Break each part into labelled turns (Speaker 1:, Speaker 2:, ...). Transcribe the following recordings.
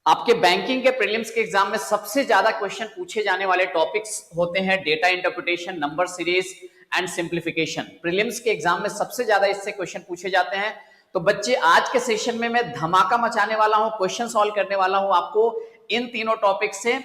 Speaker 1: आपके बैंकिंग के प्रीलिम्स के एग्जाम में सबसे ज्यादा क्वेश्चन पूछे जाने वाले टॉपिक्स होते हैं data interpretation, number series and simplification. Prelims के एग्जाम में सबसे ज्यादा इससे क्वेश्चन पूछे जाते हैं। तो बच्चे आज के सेशन में मैं धमाका मचाने वाला हूं, क्वेश्चन सॉल्व करने वाला हूं आपको इन तीनों टॉपिक से।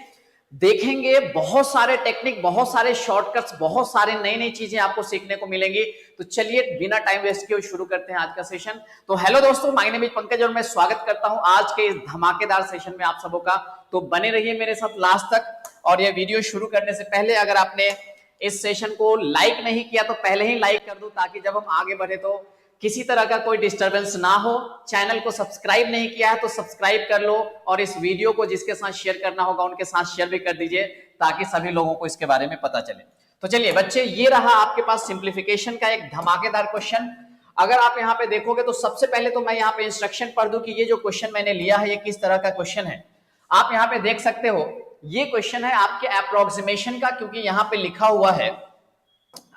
Speaker 1: देखेंगे बहुत सारे टेक्निक, बहुत सारे शॉर्टकट्स, बहुत सारे नई नई चीजें आपको सीखने को मिलेंगी। तो चलिए बिना टाइम वेस्ट किए शुरू करते हैं आज का सेशन। तो हेलो दोस्तों, माय नेम इज पंकज और मैं स्वागत करता हूं आज के इस धमाकेदार सेशन में आप सबों का। तो बने रहिए मेरे साथ लास्ट तक। और ये वीडियो शुरू करने से पहले अगर आपने इस सेशन को लाइक नहीं किया तो पहले ही लाइक कर दो, ताकि जब हम आगे बढ़े तो किसी तरह का कोई डिस्टरबेंस ना हो। चैनल को सब्सक्राइब नहीं किया है तो सब्सक्राइब कर लो, और इस वीडियो को जिसके साथ शेयर करना होगा उनके साथ शेयर भी कर दीजिए, ताकि सभी लोगों को इसके बारे में पता चले। तो चलिए बच्चे, ये रहा आपके पास सिंप्लीफिकेशन का एक धमाकेदार क्वेश्चन। अगर आप यहाँ पे देखोगे तो सबसे पहले तो मैं यहाँ पे इंस्ट्रक्शन पढ़ दूं कि ये जो क्वेश्चन मैंने लिया है ये किस तरह का क्वेश्चन है। आप यहाँ पे देख सकते हो, ये क्वेश्चन है आपके अप्रोक्सीमेशन का, क्योंकि यहाँ पे लिखा हुआ है,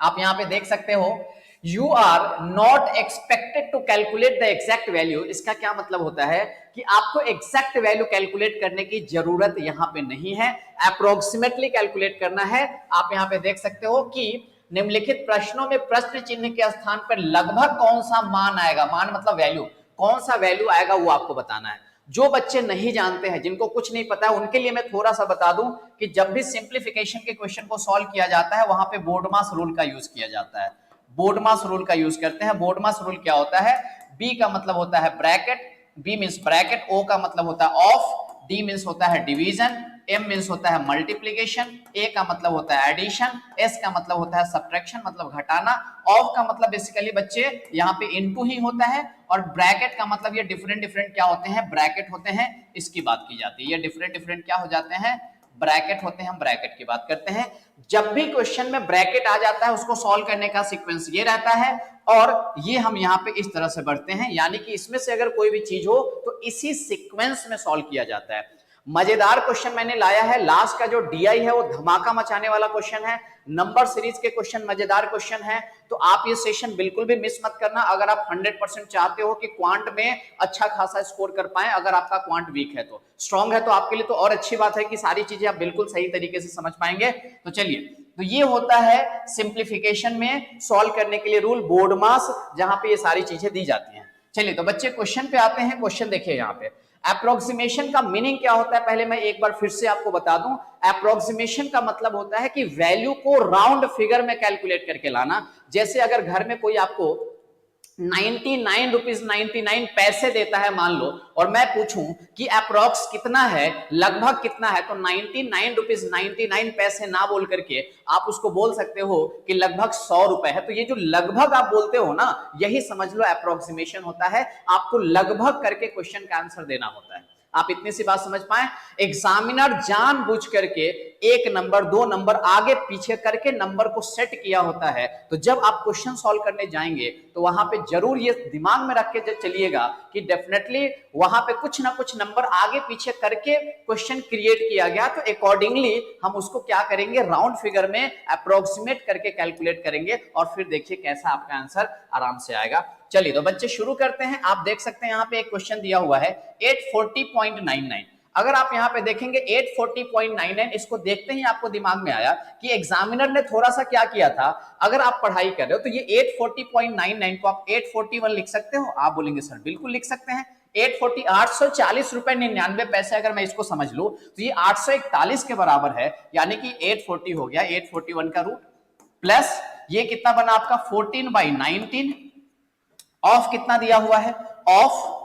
Speaker 1: आप यहाँ पे देख सकते हो, you are not expected to calculate the exact value. इसका क्या मतलब होता है कि आपको एग्जैक्ट वैल्यू कैलकुलेट करने की जरूरत यहाँ पे नहीं है, अप्रोक्सीमेटली कैलकुलेट करना है। आप यहाँ पे देख सकते हो कि निम्नलिखित प्रश्नों में प्रश्न चिन्ह के स्थान पर लगभग कौन सा मान आएगा, मान मतलब वैल्यू, कौन सा वैल्यू आएगा वो आपको बताना है। जो बच्चे नहीं जानते हैं, जिनको कुछ नहीं पता है, उनके लिए मैं थोड़ा सा बता दूं कि जब भी सिंप्लीफिकेशन के क्वेश्चन को सॉल्व किया जाता है वहां पे बोर्डमास रूल का यूज किया जाता है। बोर्डमास रूल का यूज करते हैं। बोर्डमास रूल क्या होता है? बी का मतलब होता है ब्रैकेट, बी मींस ब्रैकेट, ओ का मतलब होता है ऑफ, डी मींस होता है डिवीजन, एम मींस होता है मल्टीप्लीकेशन, ए का मतलब होता है एडिशन, एस का मतलब होता है सब्ट्रैक्शन मतलब घटाना, ऑफ का मतलब बेसिकली बच्चे यहाँ पे इनटू ही होता है, और ब्रैकेट का मतलब ये डिफरेंट डिफरेंट क्या होते हैं, ब्रैकेट होते हैं, इसकी बात की जाती है। ये डिफरेंट डिफरेंट क्या हो जाते हैं, ब्रैकेट होते हैं, हम ब्रैकेट की बात करते हैं। जब भी क्वेश्चन में ब्रैकेट आ जाता है उसको सॉल्व करने का सीक्वेंस ये रहता है, और ये हम यहाँ पे इस तरह से बढ़ते हैं, यानी कि इसमें से अगर कोई भी चीज हो तो इसी सीक्वेंस में सॉल्व किया जाता है। मजेदार क्वेश्चन मैंने लाया है, लास्ट का जो डीआई है वो धमाका मचाने वाला क्वेश्चन है, नंबर सीरीज के क्वेश्चन मजेदार क्वेश्चन है। तो आप ये सेशन बिल्कुल भी मिस मत करना अगर आप 100% चाहते हो कि क्वांट में अच्छा खासा स्कोर कर पाए। अगर आपका क्वांट वीक है, तो स्ट्रांग है तो आपके लिए तो और अच्छी बात है कि सारी चीजें आप बिल्कुल सही तरीके से समझ पाएंगे। तो चलिए, तो ये होता है सिंप्लीफिकेशन में सॉल्व करने के लिए रूल, बोर्डमास, जहां पे ये सारी चीजें दी जाती हैं। चलिए तो बच्चे क्वेश्चन पे आते हैं। क्वेश्चन देखिए यहाँ पे, अप्रोक्सीमेशन का मीनिंग क्या होता है पहले मैं एक बार फिर से आपको बता दूं। अप्रोक्सीमेशन का मतलब होता है कि वैल्यू को राउंड फिगर में कैलकुलेट करके लाना। जैसे अगर घर में कोई आपको 99 पैसे देता है मान लो, और मैं पूछूं कि अप्रोक्स कितना है, लगभग कितना है, तो 99 पैसे ना बोल करके आप उसको बोल सकते हो कि लगभग 100 रुपए है। तो ये जो लगभग आप बोलते हो ना, यही समझ लो अप्रोक्सीमेशन होता है। आपको लगभग करके क्वेश्चन का आंसर देना होता है। आप इतनी सी बात समझ पाए। एग्जामिनर जानबूझ करके एक नंबर, दो नंबर आगे पीछे करके नंबर को सेट किया होता है। तो जब आप क्वेश्चन सॉल्व करने जाएंगे तो वहां पे जरूर ये दिमाग में रख के चलिएगा कि डेफिनेटली वहां पे कुछ ना कुछ नंबर आगे पीछे करके क्वेश्चन क्रिएट किया गया, तो अकॉर्डिंगली हम उसको क्या करेंगे, राउंड फिगर में अप्रोक्सीमेट करके कैलकुलेट करेंगे, और फिर देखिए कैसा आपका आंसर आराम से आएगा। चलिए तो बच्चे शुरू करते हैं। आप देख सकते हैं यहाँ पे एक क्वेश्चन दिया हुआ है 840.99। अगर आप यहाँ पे देखेंगे 840.99, इसको देखते ही आपको दिमाग में आया कि एग्जामिनर ने थोड़ा सा क्या किया था। अगर आप पढ़ाई कर रहे हो तो ये 840.99 को आप 841 लिख सकते हो। आप बोलेंगे सर बिल्कुल लिख सकते हैं। 840 रुपए 99 पैसे अगर मैं इसको समझ लूं तो ये 841 के बराबर है, यानी कि 840 हो गया 841 का रूट, प्लस ये कितना बना आपका 14/19, ऑफ कितना दिया हुआ है, ऑफ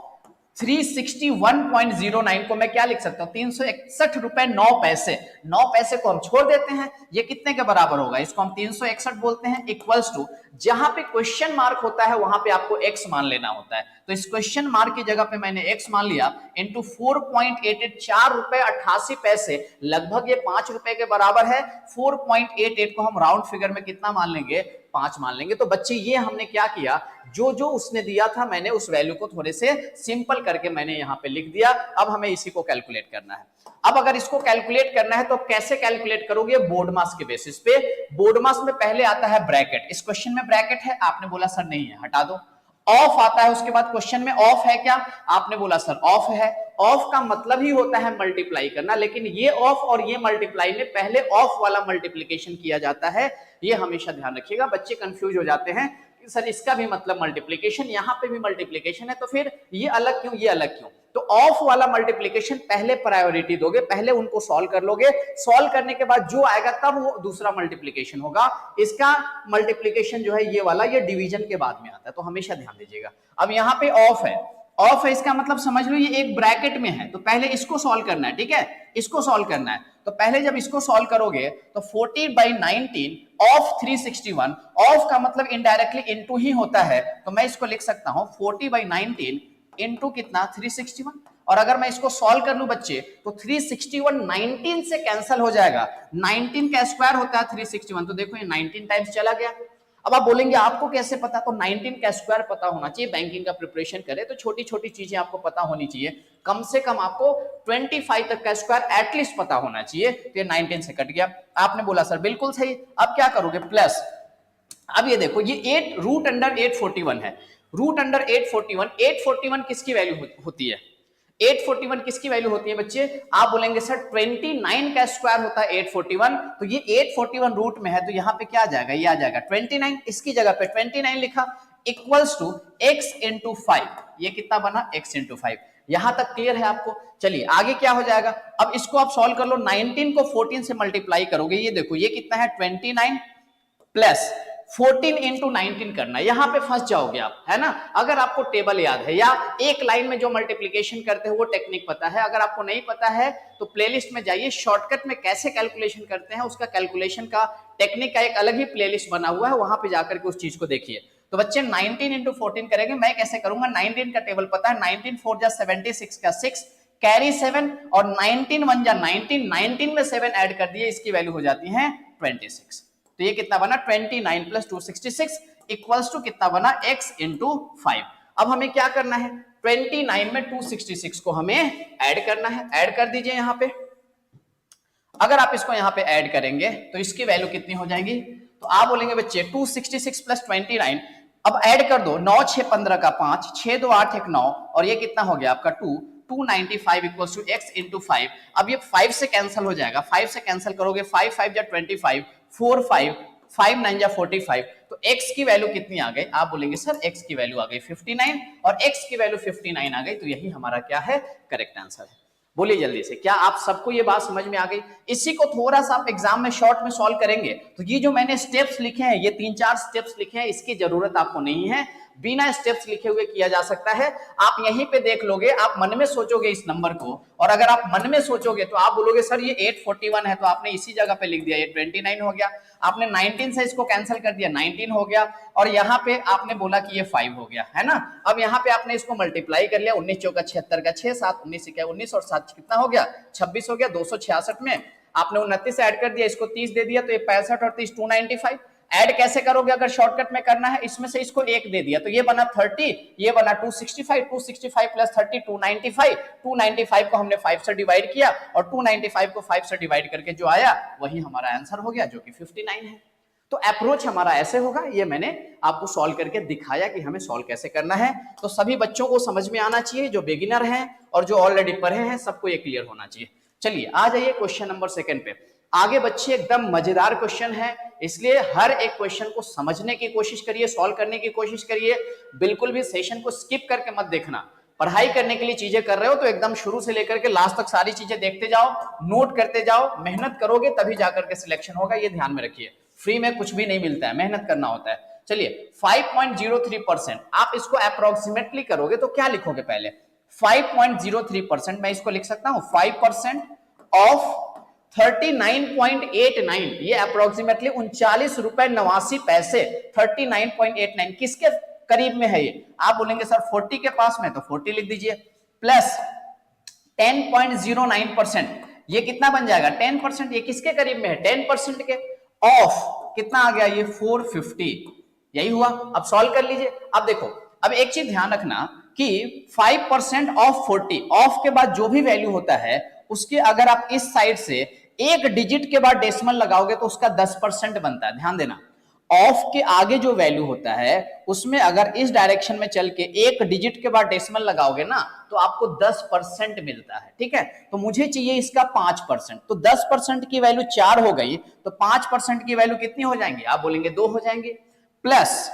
Speaker 1: 361.09 को मैं क्या लिख सकता हूं, 361 रुपए 9 पैसे। 9 पैसे को हम छोड़ देते हैं, ये कितने के बराबर होगा, इसको हम 361 बोलते हैं, इक्वल्स टू, जहां पे क्वेश्चन मार्क होता है वहां पे आपको एक्स मान लेना होता है। तो इस क्वेश्चन मार्क की जगह पे मैंने एक्स मान लिया, इंटू 4.88, 4 रुपए 88 पैसे, लगभग ये 5 रुपए के बराबर है। 4.88 को हम राउंड फिगर में कितना मान लेंगे, 5 मान लेंगे। तो बच्चे ये हमने क्या किया, जो जो उसने दिया था मैंने उस वैल्यू को थोड़े से सिंपल करके मैंने यहां पे लिख दिया। अब हमें इसी को कैलकुलेट करना है। अब अगर इसको कैलकुलेट करना है तो कैसे कैलकुलेट करोगे, बोर्ड मास के बेसिस पे। बोर्ड मास में पहले आता है ब्रैकेट। इस क्वेश्चन में ब्रैकेट है, आपने बोला सर नहीं है, हटा दो। ऑफ आता है, उसके बाद क्वेश्चन में ऑफ है क्या, आपने बोला सर ऑफ है। ऑफ का मतलब ही होता है मल्टीप्लाई करना, लेकिन ये ऑफ और ये मल्टीप्लाई में पहले ऑफ वाला मल्टीप्लीकेशन किया जाता है, ये हमेशा ध्यान रखिएगा। बच्चे कंफ्यूज हो जाते हैं कि सर इसका भी मतलब मल्टीप्लीकेशन, यहाँ पे भी मल्टीप्लीकेशन है, तो फिर ये अलग क्यों, ये अलग क्यों? तो ऑफ वाला मल्टीप्लीकेशन पहले प्रायोरिटी दोगे, पहले उनको सॉल्व कर लोगे, सॉल्व करने के बाद जो आएगा तब वो दूसरा मल्टीप्लीकेशन होगा। इसका मल्टीप्लीकेशन जो है ये वाला, ये डिवीजन के बाद में आता है, तो हमेशा ध्यान दीजिएगा। अब यहाँ पे ऑफ है, ऑफ है इसका मतलब समझ लो ये एक ब्रैकेट में है, तो पहले इसको सॉल्व करना है, ठीक है, इसको सॉल्व करना है। तो पहले जब इसको सॉल्व करोगे तो 40/19 ऑफ 361, ऑफ का मतलब इनडायरेक्टली इनटू ही होता है, तो मैं इसको लिख सकता हूं 40/19 इनटू कितना 361। और अगर मैं इसको सॉल्व कर लूं बच्चे तो 361 19 से कैंसिल हो जाएगा, 19 का स्क्वायर होता है 361, तो देखो ये 19 टाइम्स चला गया। अब आप बोलेंगे आपको कैसे पता, तो 19 का स्क्वायर पता होना चाहिए। बैंकिंग का प्रिपरेशन करे तो छोटी छोटी चीजें आपको पता होनी चाहिए, कम से कम आपको 25 तक का स्क्वायर एटलीस्ट पता होना चाहिए। तो ये 19 से कट गया। आपने बोला सर बिल्कुल सही, अब क्या करोगे प्लस, अब ये देखो ये 8 रूट अंडर 841 है, रूट अंडर 841, 841 किसकी वैल्यू होती है, 841 किसकी वैल्यू होती है बच्चे? आप बोलेंगे सर 29 का स्क्वायर होता है 841, तो ये 841 रूट में है, तो यहाँ पे क्या आ जाएगा, ये आ जाएगा 29, इसकी जगह पे 29 लिखा, इक्वल्स टू x इंटू 5, ये कितना बना x इंटू 5। यहां तक क्लियर है आपको? चलिए आगे क्या हो जाएगा, अब इसको आप सॉल्व कर लो, 19 को 14 से मल्टीप्लाई करोगे, ये देखो ये कितना है 29 प्लस 14 इंटू 19 करना, यहां पे फंस जाओगे आप, है ना। अगर आपको टेबल याद है या एक लाइन में जो मल्टीप्लिकेशन करते हैं वो टेक्निक पता है, अगर आपको नहीं पता है तो प्लेलिस्ट में जाइए, शॉर्टकट में कैसे कैलकुलेशन करते हैं उसका कैलकुलेशन का टेक्निक का एक अलग ही प्लेलिस्ट बना हुआ है, वहां पे जाकर के उस चीज को देखिए। तो बच्चे 19 इंटू 14 करेंगे, मैं कैसे करूंगा, 19 का टेबल पता है, 19 4 जा 76 का 6 कैरी 7 और 19 1 जा 19, 19 में 7 ऐड कर दिए, इसकी वैल्यू हो जाती है 26। तो ये कितना बना 29 प्लस 266 इक्वल्स टू कितना बना x इंटू 5। अब हमें क्या करना है, 29 में 266 को हमें ऐड करना है, ऐड कर दीजिए यहां पे। अगर आप इसको यहां पे ऐड करेंगे तो इसकी वैल्यू कितनी हो जाएगी, तो आप बोलेंगे बच्चे 266 प्लस 29, अब ऐड कर दो, 9 6 15 का 5, 6 2 8 1 9, और ये कितना हो गया आपका 295 इक्वल्स टू x इंटू 5। अब ये 5 से कैंसिल हो जाएगा, 5 से कैंसिल करोगे, 5 5 जा 25, 4 5 5 9 जा 45, तो x की वैल्यू कितनी आ गई, आप बोलेंगे सर x की वैल्यू आ गई 59, और x की वैल्यू 59 आ गई, तो यही हमारा क्या है, करेक्ट आंसर है। बोलिए जल्दी से, क्या आप सबको ये बात समझ में आ गई? इसी को थोड़ा सा आप एग्जाम में शॉर्ट में सॉल्व करेंगे तो ये जो मैंने स्टेप्स लिखे हैं, ये 3-4 स्टेप्स लिखे हैं, इसकी जरूरत आपको नहीं है, बिना स्टेप्स लिखे हुए किया जा सकता है। आप यहीं पे देख लोगे, आप मन में सोचोगे इस नंबर को, और अगर आप मन में सोचोगे तो आप बोलोगे सर ये 841 है, तो आपने इसी जगह पे लिख दिया, ये 29 हो गया, आपने 19 से इसको कैंसिल कर दिया, 19 हो गया, और यहाँ पे आपने बोला कि ये 5 हो गया, है ना। अब यहाँ पे आपने इसको मल्टीप्लाई कर लिया, 19 चौका 76 का 6, 7 19 क्या 19 और 7 कितना हो गया 26 हो गया, 266 में आपने 29 ऐड कर दिया, इसको 30 दे दिया, तो ये 65 और 30 295। ऐड कैसे करोगे, अगर शॉर्टकट में करना है, इसमें से इसको 1 दे दिया, तो ये बना 30, ये बना 265, 265 प्लस 30 295, 295 को हमने 5 से डिवाइड किया, और 295 को 5 से डिवाइड करके जो आया वही हमारा आंसर हो गया, जो कि 59 है। तो अप्रोच हमारा ऐसे होगा, ये मैंने आपको सॉल्व करके दिखाया कि हमें सॉल्व कैसे करना है। तो सभी बच्चों को समझ में आना चाहिए, जो बिगिनर हैं और जो ऑलरेडी पढ़े हैं, सबको ये क्लियर होना चाहिए। चलिए आ जाइए क्वेश्चन नंबर 2 पे। आगे बच्चे एकदम मजेदार क्वेश्चन है, इसलिए हर एक क्वेश्चन को समझने की कोशिश करिए, सॉल्व करने की कोशिश करिए, बिल्कुल भी सेशन को स्किप करके मत देखना। पढ़ाई करने के लिए चीजें कर रहे हो तो एकदम शुरू से लेकर के लास्ट तक सारी चीजें देखते जाओ, नोट करते जाओ, मेहनत करोगे तभी जाकर के सिलेक्शन होगा, ये ध्यान में रखिए। फ्री में कुछ भी नहीं मिलता है, मेहनत करना होता है। चलिए 5.03%, आप इसको अप्रोक्सीमेटली करोगे तो क्या लिखोगे, पहले 5.03%, मैं इसको लिख सकता हूं 5% ऑफ 39.89, ये अप्रोक्सीमेटली 39 रुपए 89 पैसे, 39.89 किसके करीब में है ये, आप बोलेंगे सर 40 के पास में, तो 40 लिख दीजिए, प्लस 10.09%, ये कितना बन जाएगा 10%, ये किसके करीब में है 10% के, ऑफ कितना आ गया ये 450, यही हुआ। अब सॉल्व कर लीजिए। अब देखो, अब एक चीज ध्यान रखना कि 5% ऑफ 40, ऑफ के बाद जो भी वैल्यू होता है उसके अगर आप इस साइड से एक डिजिट के बाद डेसिमल लगाओगे तो उसका 10% बनता है, ध्यान देना। ऑफ के आगे जो वैल्यू होता है उसमें अगर इस डायरेक्शन में चल के एक डिजिट के बाद डेसिमल लगाओगे ना तो आपको 10% मिलता है, ठीक है। तो मुझे चाहिए इसका 5%, तो 10% की वैल्यू 4 हो गई, तो 5% की वैल्यू कितनी हो जाएंगी, आप बोलेंगे 2 हो जाएंगे। प्लस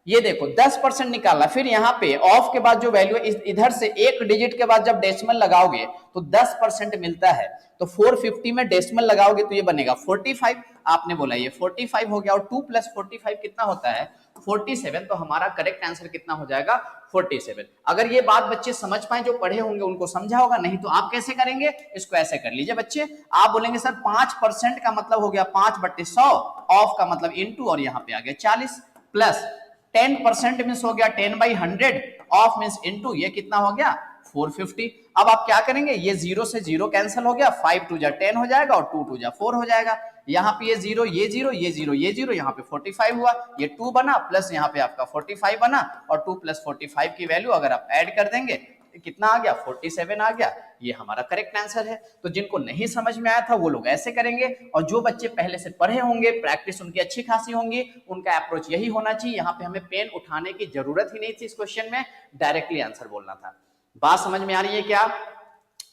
Speaker 1: ये देखो 10% निकाला, फिर यहाँ पे ऑफ के बाद जो वैल्यू इधर से एक डिजिट के बाद जब डेसिमल लगाओगे तो 10% मिलता है, तो 450 में डेसिमल लगाओगे तो ये बनेगा 45। आपने बोला ये 45 हो गया, और 2 + 45 कितना होता है 47, तो हमारा करेक्ट आंसर कितना हो जाएगा 47। अगर ये बात बच्चे समझ पाए, जो पढ़े होंगे उनको समझा होगा, नहीं तो आप कैसे करेंगे, इसको ऐसे कर लीजिए बच्चे। आप बोलेंगे सर 5% का मतलब हो गया 5/100, ऑफ का मतलब इंटू, और यहाँ पे आ गया 40, प्लस 10% मींस हो गया 10/100, ऑफ मींस इनटू, ये कितना हो गया 450। अब आप क्या करेंगे, ये 0 से 0 कैंसिल हो गया, 5 2 जा 10 हो जाएगा, और 2 2 जा 4 हो जाएगा। यहाँ पे ये 0 ये 0 ये 0 ये 0, यहाँ पे 45 हुआ, ये 2 बना, प्लस यहाँ पे आपका 45 बना, और 2 + 45 की वैल्यू अगर आप ऐड कर देंगे कितना आ गया 47 आ गया। ये हमारा करेक्ट आंसर है। तो जिनको नहीं समझ में आया था वो लोग ऐसे करेंगे, और जो बच्चे पहले से पढ़े होंगे, प्रैक्टिस उनकी अच्छी खासी होंगी, उनका अप्रोच यही होना चाहिए। यहाँ पे हमें पेन उठाने की जरूरत ही नहीं थी, इस क्वेश्चन में डायरेक्टली आंसर बोलना था। बात समझ में आ रही है क्या?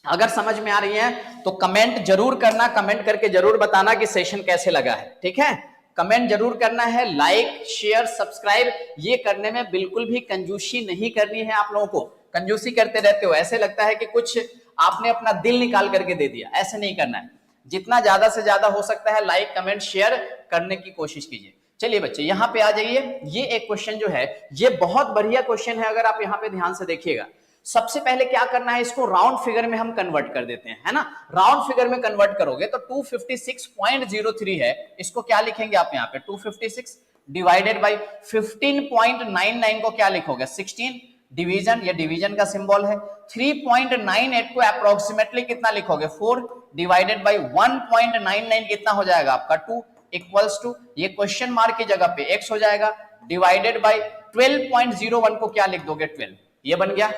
Speaker 1: अगर समझ में आ रही है तो कमेंट जरूर करना, कमेंट करके जरूर बताना कि सेशन कैसे लगा है, ठीक है। कमेंट जरूर करना है, लाइक शेयर सब्सक्राइब ये करने में बिल्कुल भी कंजूसी नहीं करनी है। आप लोगों को कंजूसी करते रहते हो, ऐसे लगता है कि कुछ आपने अपना दिल निकाल करके दे दिया, ऐसे नहीं करना है। जितना ज्यादा से ज्यादा हो सकता है लाइक कमेंट शेयर करने की कोशिश कीजिए। चलिए बच्चे यहाँ पे आ जाइए। ये एक क्वेश्चन जो है ये बहुत बढ़िया क्वेश्चन है, अगर आप यहाँ पे ध्यान से देखिएगा। सबसे पहले क्या करना है, इसको राउंड फिगर में हम कन्वर्ट कर देते हैं, है ना। राउंड फिगर में कन्वर्ट करोगे तो 256.03 है, इसको क्या लिखेंगे आप यहाँ पे 256 डिवाइडेड बाई 15.99 को क्या लिखोगे 16, डिवीजन, ये डिवीजन का सिंबल है। 3.98 को अप्रोक्सीमेटली कितना लिखोगे 4, डिवाइडेड बाई 1.99 कितना हो जाएगा आपका 2, इक्वल्स टू, ये क्वेश्चन मार्क की जगह पे x हो जाएगा, डिवाइडेड बाई 12.01 को क्या लिख दोगे 12, ये बन गया।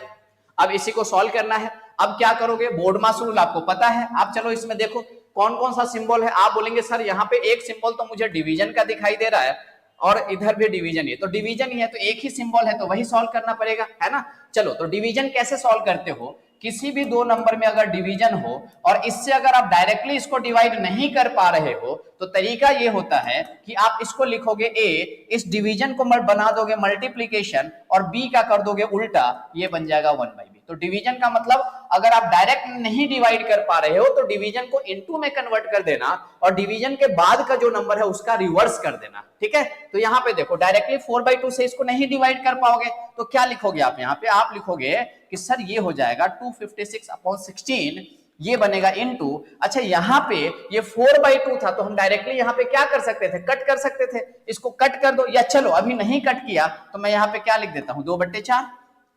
Speaker 1: अब इसी को सॉल्व करना है। अब क्या करोगे, बोर्ड मास रूल आपको पता है। आप चलो इसमें देखो कौन कौन सा सिंबल है। आप बोलेंगे सर यहाँ पे एक सिंबल तो मुझे डिवीजन का दिखाई दे रहा है, और इधर भी डिवीजन है, तो डिवीजन ही है तो एक ही सिंबल है तो वही सॉल्व करना पड़ेगा, है ना। चलो तो डिवीजन कैसे सॉल्व करते हो, किसी भी दो नंबर में अगर डिवीजन हो और इससे अगर आप डायरेक्टली इसको डिवाइड नहीं कर पा रहे हो तो तरीका ये होता है कि आप इसको लिखोगे a, इस डिवीजन को बना दोगे मल्टीप्लीकेशन, और b का कर दोगे उल्टा, ये बन जाएगा 1/b। तो डिवीजन का मतलब अगर आप डायरेक्ट नहीं डिवाइड कर पा रहे हो तो डिवीजन को इनटू में कन्वर्ट कर देना, और डिवीजन के बाद का जो नंबर है उसका रिवर्स कर देना, ठीक है। तो यहाँ पे देखो डायरेक्टली 4/2 से इसको नहीं डिवाइड कर पाओगे तो क्या लिखोगे आप यहाँ पे, आप लिखोगे कि सर ये हो जाएगा 256/16, ये बनेगा इनटू, अच्छा यहाँ पे ये 4/2 था तो हम डायरेक्टली यहाँ पे क्या कर सकते थे, कट कर सकते थे, इसको कट कर दो, या चलो अभी नहीं कट किया तो मैं यहाँ पे क्या लिख देता हूं 2/4,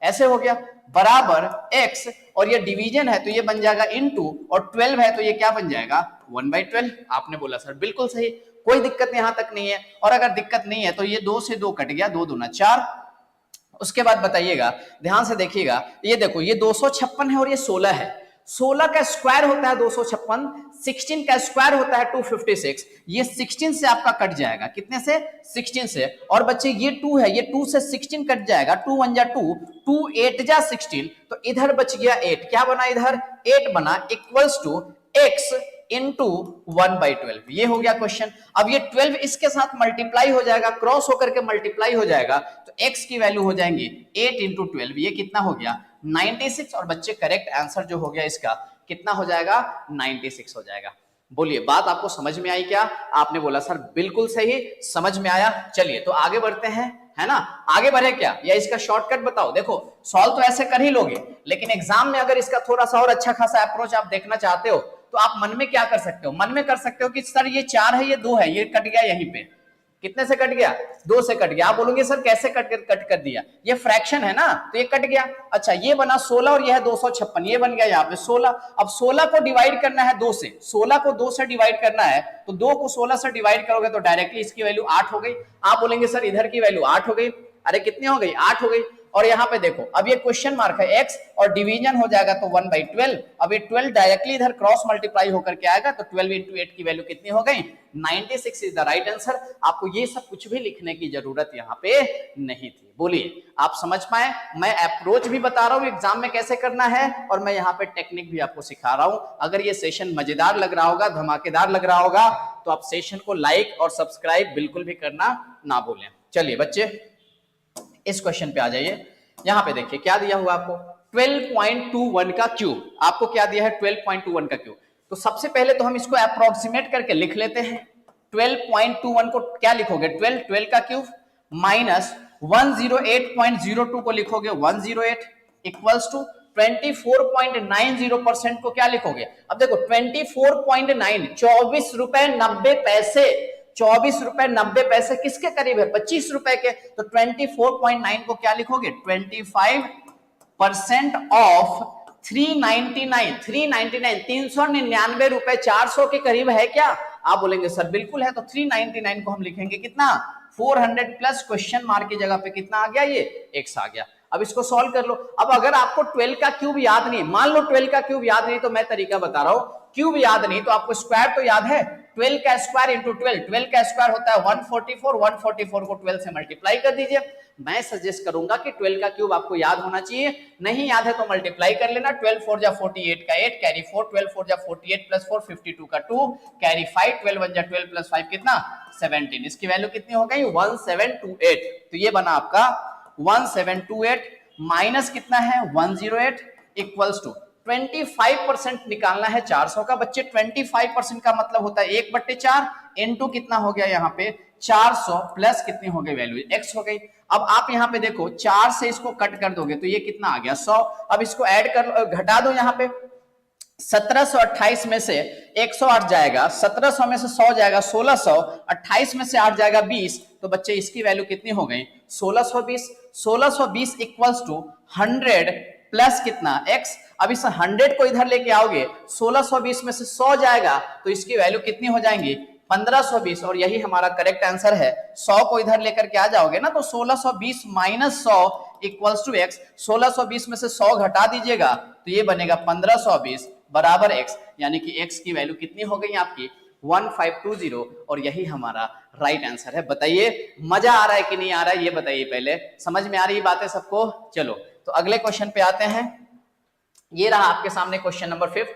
Speaker 1: ऐसे हो गया, बराबर x, और ये डिवीजन है तो ये बन जाएगा इनटू, और 12 है तो ये क्या बन जाएगा 1/12। आपने बोला सर बिल्कुल सही, कोई दिक्कत यहां तक नहीं है। और अगर दिक्कत नहीं है तो ये 2 से 2 कट गया, 2 दूना 4। उसके बाद बताइएगा, ध्यान से देखिएगा, ये देखो ये 256 है और ये 16 है, 16 का स्क्वायर होता है 256, 16 का स्क्वायर होता है 256, ये 16 से आपका कट जाएगा, कितने से 16 से। और बच्चे ये 2 है, ये 2 से 16 कट जाएगा, 2 1 जा 2, 2 8 जा 16, तो इधर बच गया 8, क्या बना इधर 8 बना, इक्वल्स टू x इंटू 1/12, ये हो गया क्वेश्चन। अब ये 12 इसके साथ मल्टीप्लाई हो जाएगा, क्रॉस होकर के मल्टीप्लाई हो जाएगा, तो x की वैल्यू हो जाएंगी 8 इंटू 12, ये कितना हो गया 96। और बच्चे करेक्ट आंसर जो हो गया इसका कितना हो जाएगा 96 हो जाएगा। बोलिए बात आपको समझ में आई क्या? आपने बोला सर बिल्कुल सही, समझ में आया। चलिए तो आगे बढ़ते हैं, है ना। आगे बढ़े क्या, या इसका शॉर्टकट बताओ। देखो सॉल्व तो ऐसे कर ही लोगे, लेकिन एग्जाम में अगर इसका थोड़ा सा और अच्छा खासा अप्रोच आप देखना चाहते हो तो आप मन में क्या कर सकते हो, मन में कर सकते हो कि सर ये 4 है, ये 2 है, ये कट गया यहीं पे, कितने से कट गया 2 से कट गया। आप बोलोगे सर कैसे कट कर दिया, ये फ्रैक्शन है ना तो ये कट गया। अच्छा ये बना 16 और ये है 256, ये बन गया यहाँ पे 16। अब 16 को डिवाइड करना है 2 से, 16 को 2 से डिवाइड करना है तो 2 को 16 से डिवाइड करोगे तो डायरेक्टली इसकी वैल्यू 8 हो गई। आप बोलेंगे सर इधर की वैल्यू 8 हो गई, अरे कितनी हो गई 8 हो गई। और यहाँ पे देखो अब ये क्वेश्चन मार्क है x और डिवीजन हो जाएगा तो 1/12। अब ये 12 डायरेक्टली इधर क्रॉस मल्टीप्लाई होकर के आएगा तो 12 into 8 की वैल्यू कितनी हो गई 96 इज द राइट आंसर। आपको ये सब कुछ भी लिखने की जरूरत यहाँ पे नहीं थी। बोलिए आप समझ पाए, मैं अप्रोच भी बता रहा हूँ एग्जाम में कैसे करना है और मैं यहाँ पे टेक्निक भी आपको सिखा रहा हूँ। अगर ये सेशन मजेदार लग रहा होगा, धमाकेदार लग रहा होगा तो आप सेशन को लाइक और सब्सक्राइब बिल्कुल भी करना ना भूलें। चलिए बच्चे इस क्वेश्चन पे आ जाइए। यहां पे देखिए क्या दिया हुआ आपको 12.21 का क्यूब। आपको क्या दिया है 12.21 का क्यूब। तो सबसे पहले तो हम इसको अप्रोक्सीमेट करके लिख लेते हैं। 12.21 को क्या लिखोगे 12 का क्यूब माइनस 108.02 को लिखोगे 108 इक्वल्स टू 24.90% को क्या लिखोगे। अब देखो 24.9 24 रुपए 90 पैसे 24 रुपए 90 पैसे किसके करीब है 25 रुपए के। तो 24.9 को क्या लिखोगे 25% ऑफ 399 399 रुपए 400 के करीब है क्या। आप बोलेंगे सर बिल्कुल है। तो 399 को हम लिखेंगे कितना 400 प्लस क्वेश्चन मार्क की जगह पे कितना आ गया ये x आ गया। अब इसको सॉल्व कर लो। अब अगर आपको 12 का क्यूब याद नहीं, मान लो 12 का क्यूब याद नहीं तो मैं तरीका बता रहा हूं, क्यूब याद नहीं तो आपको स्क्वायर तो याद है। 12 का स्क्वायर इंटू 12 का स्क्वायर होता है 144 144 को 12 से मल्टीप्लाई कर दीजिए। मैं सजेस्ट करूंगा कि 12 का क्यूब आपको याद होना चाहिए, नहीं याद है तो मल्टीप्लाई कर लेना। 12 4 जा 48 का 8 कैरी 4 12 4 जा 48 प्लस 4 52 का 2 कैरी 5 12 1 जा 12 प्लस 5 कितना 17। इसकी वैल्यू कितनी हो गई 1728। तो ये बना आपका 1728 माइनस कितना है 108 इक्वल्स टू 25% निकालना है 400 का। बच्चे 25% का मतलब होता है 1/4 इनटू कितना हो गया यहाँ पे 400 प्लस कितनी हो गई वैल्यू x हो गई। अब आप यहाँ पे देखो 4 से इसको कट कर दोगे तो ये कितना आ गया 100। अब इसको ऐड कर घटा दो यहाँ पे 1728 में से 108 जाएगा, 1700 में से 100 जाएगा 1600, 28 में से 8 जाएगा 20। तो बच्चे इसकी वैल्यू कितनी हो गई 1620। 1620 इक्वल्स टू 100 प्लस कितना x। अब इस 100 को इधर लेके आओगे 1620 में से 100 जाएगा तो इसकी वैल्यू कितनी हो जाएंगी 1520 और यही हमारा करेक्ट आंसर है। 100 को इधर लेकर के आ जाओगे ना तो 1620 माइनस 100 इक्वल्स टू x। 1620 में से 100 घटा दीजिएगा तो ये बनेगा 1520 बराबर x, यानी कि x की वैल्यू कितनी हो गई आपकी 1520 और यही हमारा राइट आंसर है। बताइए मजा आ रहा है कि नहीं आ रहा है ये बताइए, पहले समझ में आ रही बातें सबको। चलो तो अगले क्वेश्चन पे आते हैं। ये रहा आपके सामने question number 5।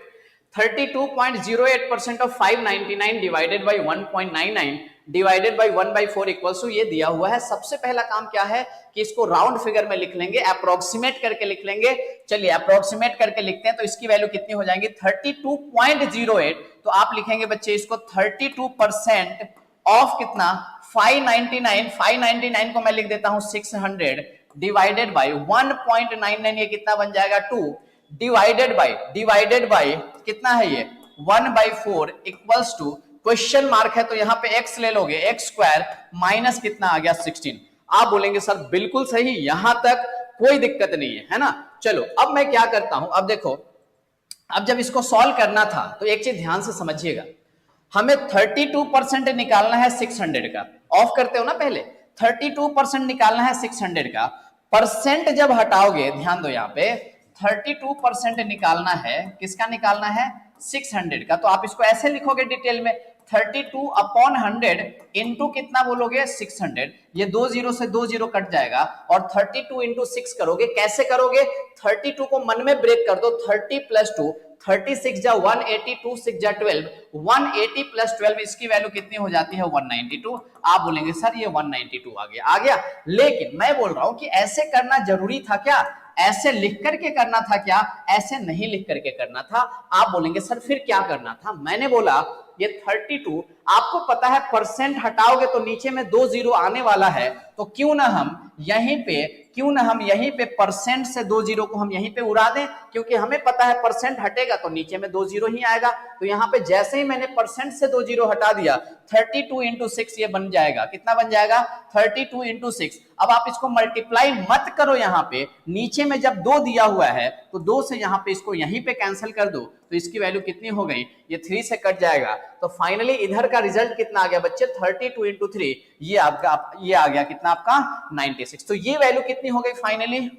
Speaker 1: 32.08% of 599 divided by 1.99 divided by 1/4 equals to ये दिया हुआ है। सबसे पहला काम क्या है कि इसको राउंड फिगर में लिख लेंगे, अप्रोक्सीमेट करके लिख लेंगे। चलिए अप्रोक्सीमेट करके लिखते हैं तो इसकी वैल्यू कितनी हो जाएंगी 32.08। तो आप लिखेंगे बच्चे इसको 32% ऑफ कितना 599 को मैं लिख देता हूं 600 डिवाइडेड बाय 1.99 ये कितना बन जाएगा 2 डिवाइडेड बाय कितना है ये 1/4 इक्वल्स टू क्वेश्चन मार्क है तो यहां पे x ले लोगे x स्क्वायर माइनस कितना आ गया 16। आप बोलेंगे सर बिल्कुल सही, यहां तक कोई दिक्कत नहीं है ना। चलो अब मैं क्या करता हूं, अब देखो अब जब इसको सॉल्व करना था तो एक चीज ध्यान से समझिएगा, हमें 32% निकालना है 600 का। ऑफ करते हो ना पहले 32% निकालना है 600 का। परसेंट जब हटाओगे ध्यान दो यहाँ पे 32% निकालना है, किसका निकालना है 600 का। तो आप इसको ऐसे लिखोगे डिटेल में 32/100 इंटू कितना बोलोगे 600। ये 2 0 से 2 0 कट जाएगा और 32 इंटू 6 करोगे। कैसे करोगे 32 को मन में ब्रेक कर दो 30 प्लस 2 36 जा 180 2 6 जा 12 180 प्लस 12 इसकी वैल्यू कितनी हो जाती है 192। आप बोलेंगे सर ये 192 आ गया। लेकिन मैं बोल रहा हूं कि ऐसे करना जरूरी था क्या, ऐसे लिख करके करना था क्या, ऐसे नहीं लिख करके करना था। आप बोलेंगे सर फिर क्या करना था। मैंने बोला ये 32 आपको पता है परसेंट हटाओगे तो नीचे में 2 0 आने वाला है, तो क्यों ना हम यहीं पे परसेंट से 2 0 को हम यहीं पे उड़ा दें, क्योंकि हमें पता है परसेंट हटेगा तो नीचे में 2 0 ही आएगा। तो यहाँ पे जैसे ही मैंने परसेंट से 2 0 हटा दिया 32 इंटू 6 ये बन जाएगा, कितना बन जाएगा 32 इंटू 6। अब आप इसको मल्टीप्लाई मत करो, यहाँ पे नीचे में जब 2 दिया हुआ है तो 2 से यहाँ पे इसको यहीं पे कैंसिल कर दो तो इसकी वैल्यू कितनी हो गई, ये 3 से कट जाएगा तो फाइनली इधर का रिजल्ट कितना आ गया बच्चे 32 इंटू 3, ये आ गया कितना आपका 96। तो ये वैल्यू कितनी हो गई फाइनली,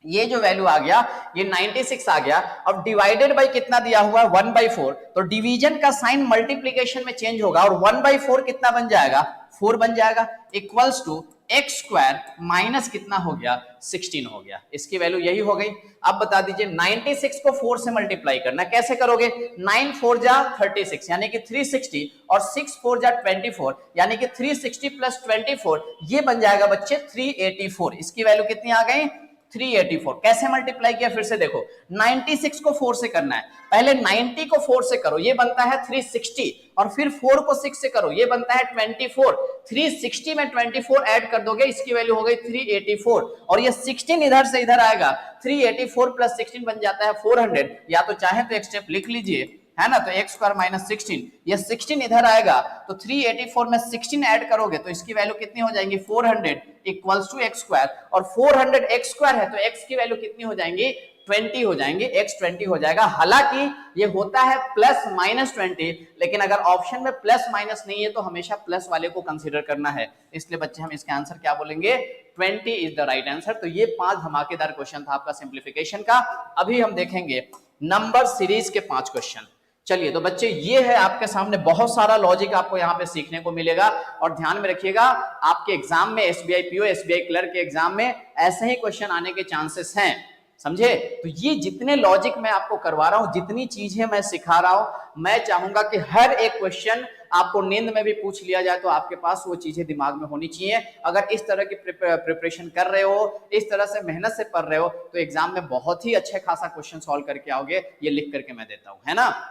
Speaker 1: ये जो वैल्यू आ गया ये 96 आ गया। अब डिवाइडेड बाय कितना दिया हुआ है 1/4, तो डिवीजन का साइन मल्टीप्लीकेशन में चेंज होगा और 1/4 कितना बन जाएगा 4 बन जाएगा, equals to x square minus कितना हो गया 16 हो गया। इसकी वैल्यू यही हो गई। अब बता दीजिए 96 को 4 से मल्टीप्लाई करना कैसे करोगे, 9 4 जा 36 यानी कि 360 और 6 4 जा 24 यानी कि 360 प्लस 24 ये बन जाएगा बच्चे 384। इसकी वैल्यू कितनी आ गई 384। कैसे मल्टीप्लाई किया फिर से देखो, 96 को 4 से करना है, पहले 90 को 4 से करो ये बनता है 360 और फिर 4 को 6 से करो ये बनता है 24। 360 में 24 ऐड कर दोगे इसकी वैल्यू हो गई 384 और ये 16 इधर से इधर आएगा 384 प्लस 16 बन जाता है 400। या तो चाहे तो एक स्टेप लिख लीजिए है ना, तो एक्स स्क्वायर माइनस 16, ये 16 इधर आएगा तो 384 में 16 ऐड करोगे तो इसकी वैल्यू कितनी हो जाएंगी 400 इक्वल्स टू एक्स स्क्वायर, और 400 एक्स स्क्वायर है तो एक्स की वैल्यू कितनी हो जाएंगी 20 हो जाएंगे, एक्स 20 हो जाएगा। हालांकि ये होता है प्लस माइनस 20, लेकिन अगर ऑप्शन में प्लस माइनस नहीं है तो हमेशा प्लस वाले को कंसीडर करना है, इसलिए बच्चे हम इसका आंसर क्या बोलेंगे 20 इज द राइट आंसर। तो ये 5 धमाकेदार क्वेश्चन था आपका सिंप्लीफिकेशन का। अभी हम देखेंगे नंबर सीरीज के 5 क्वेश्चन। चलिए तो बच्चे ये है आपके सामने, बहुत सारा लॉजिक आपको यहाँ पे सीखने को मिलेगा और ध्यान में रखिएगा आपके एग्जाम में एसबीआई पीओ एसबीआई क्लर्क के एग्जाम में ऐसे ही क्वेश्चन आने के चांसेस हैं, समझे। तो ये जितने लॉजिक मैं आपको करवा रहा हूं, जितनी चीजें मैं सिखा रहा हूं, मैं चाहूंगा कि हर एक क्वेश्चन आपको नींद में भी पूछ लिया जाए तो आपके पास वो चीजें दिमाग में होनी चाहिए। अगर इस तरह की प्रिपरेशन कर रहे हो, इस तरह से मेहनत से पढ़ रहे हो तो एग्जाम में बहुत ही अच्छे खासा क्वेश्चन सॉल्व करके आओगे, ये लिख करके मैं देता हूं, है ना।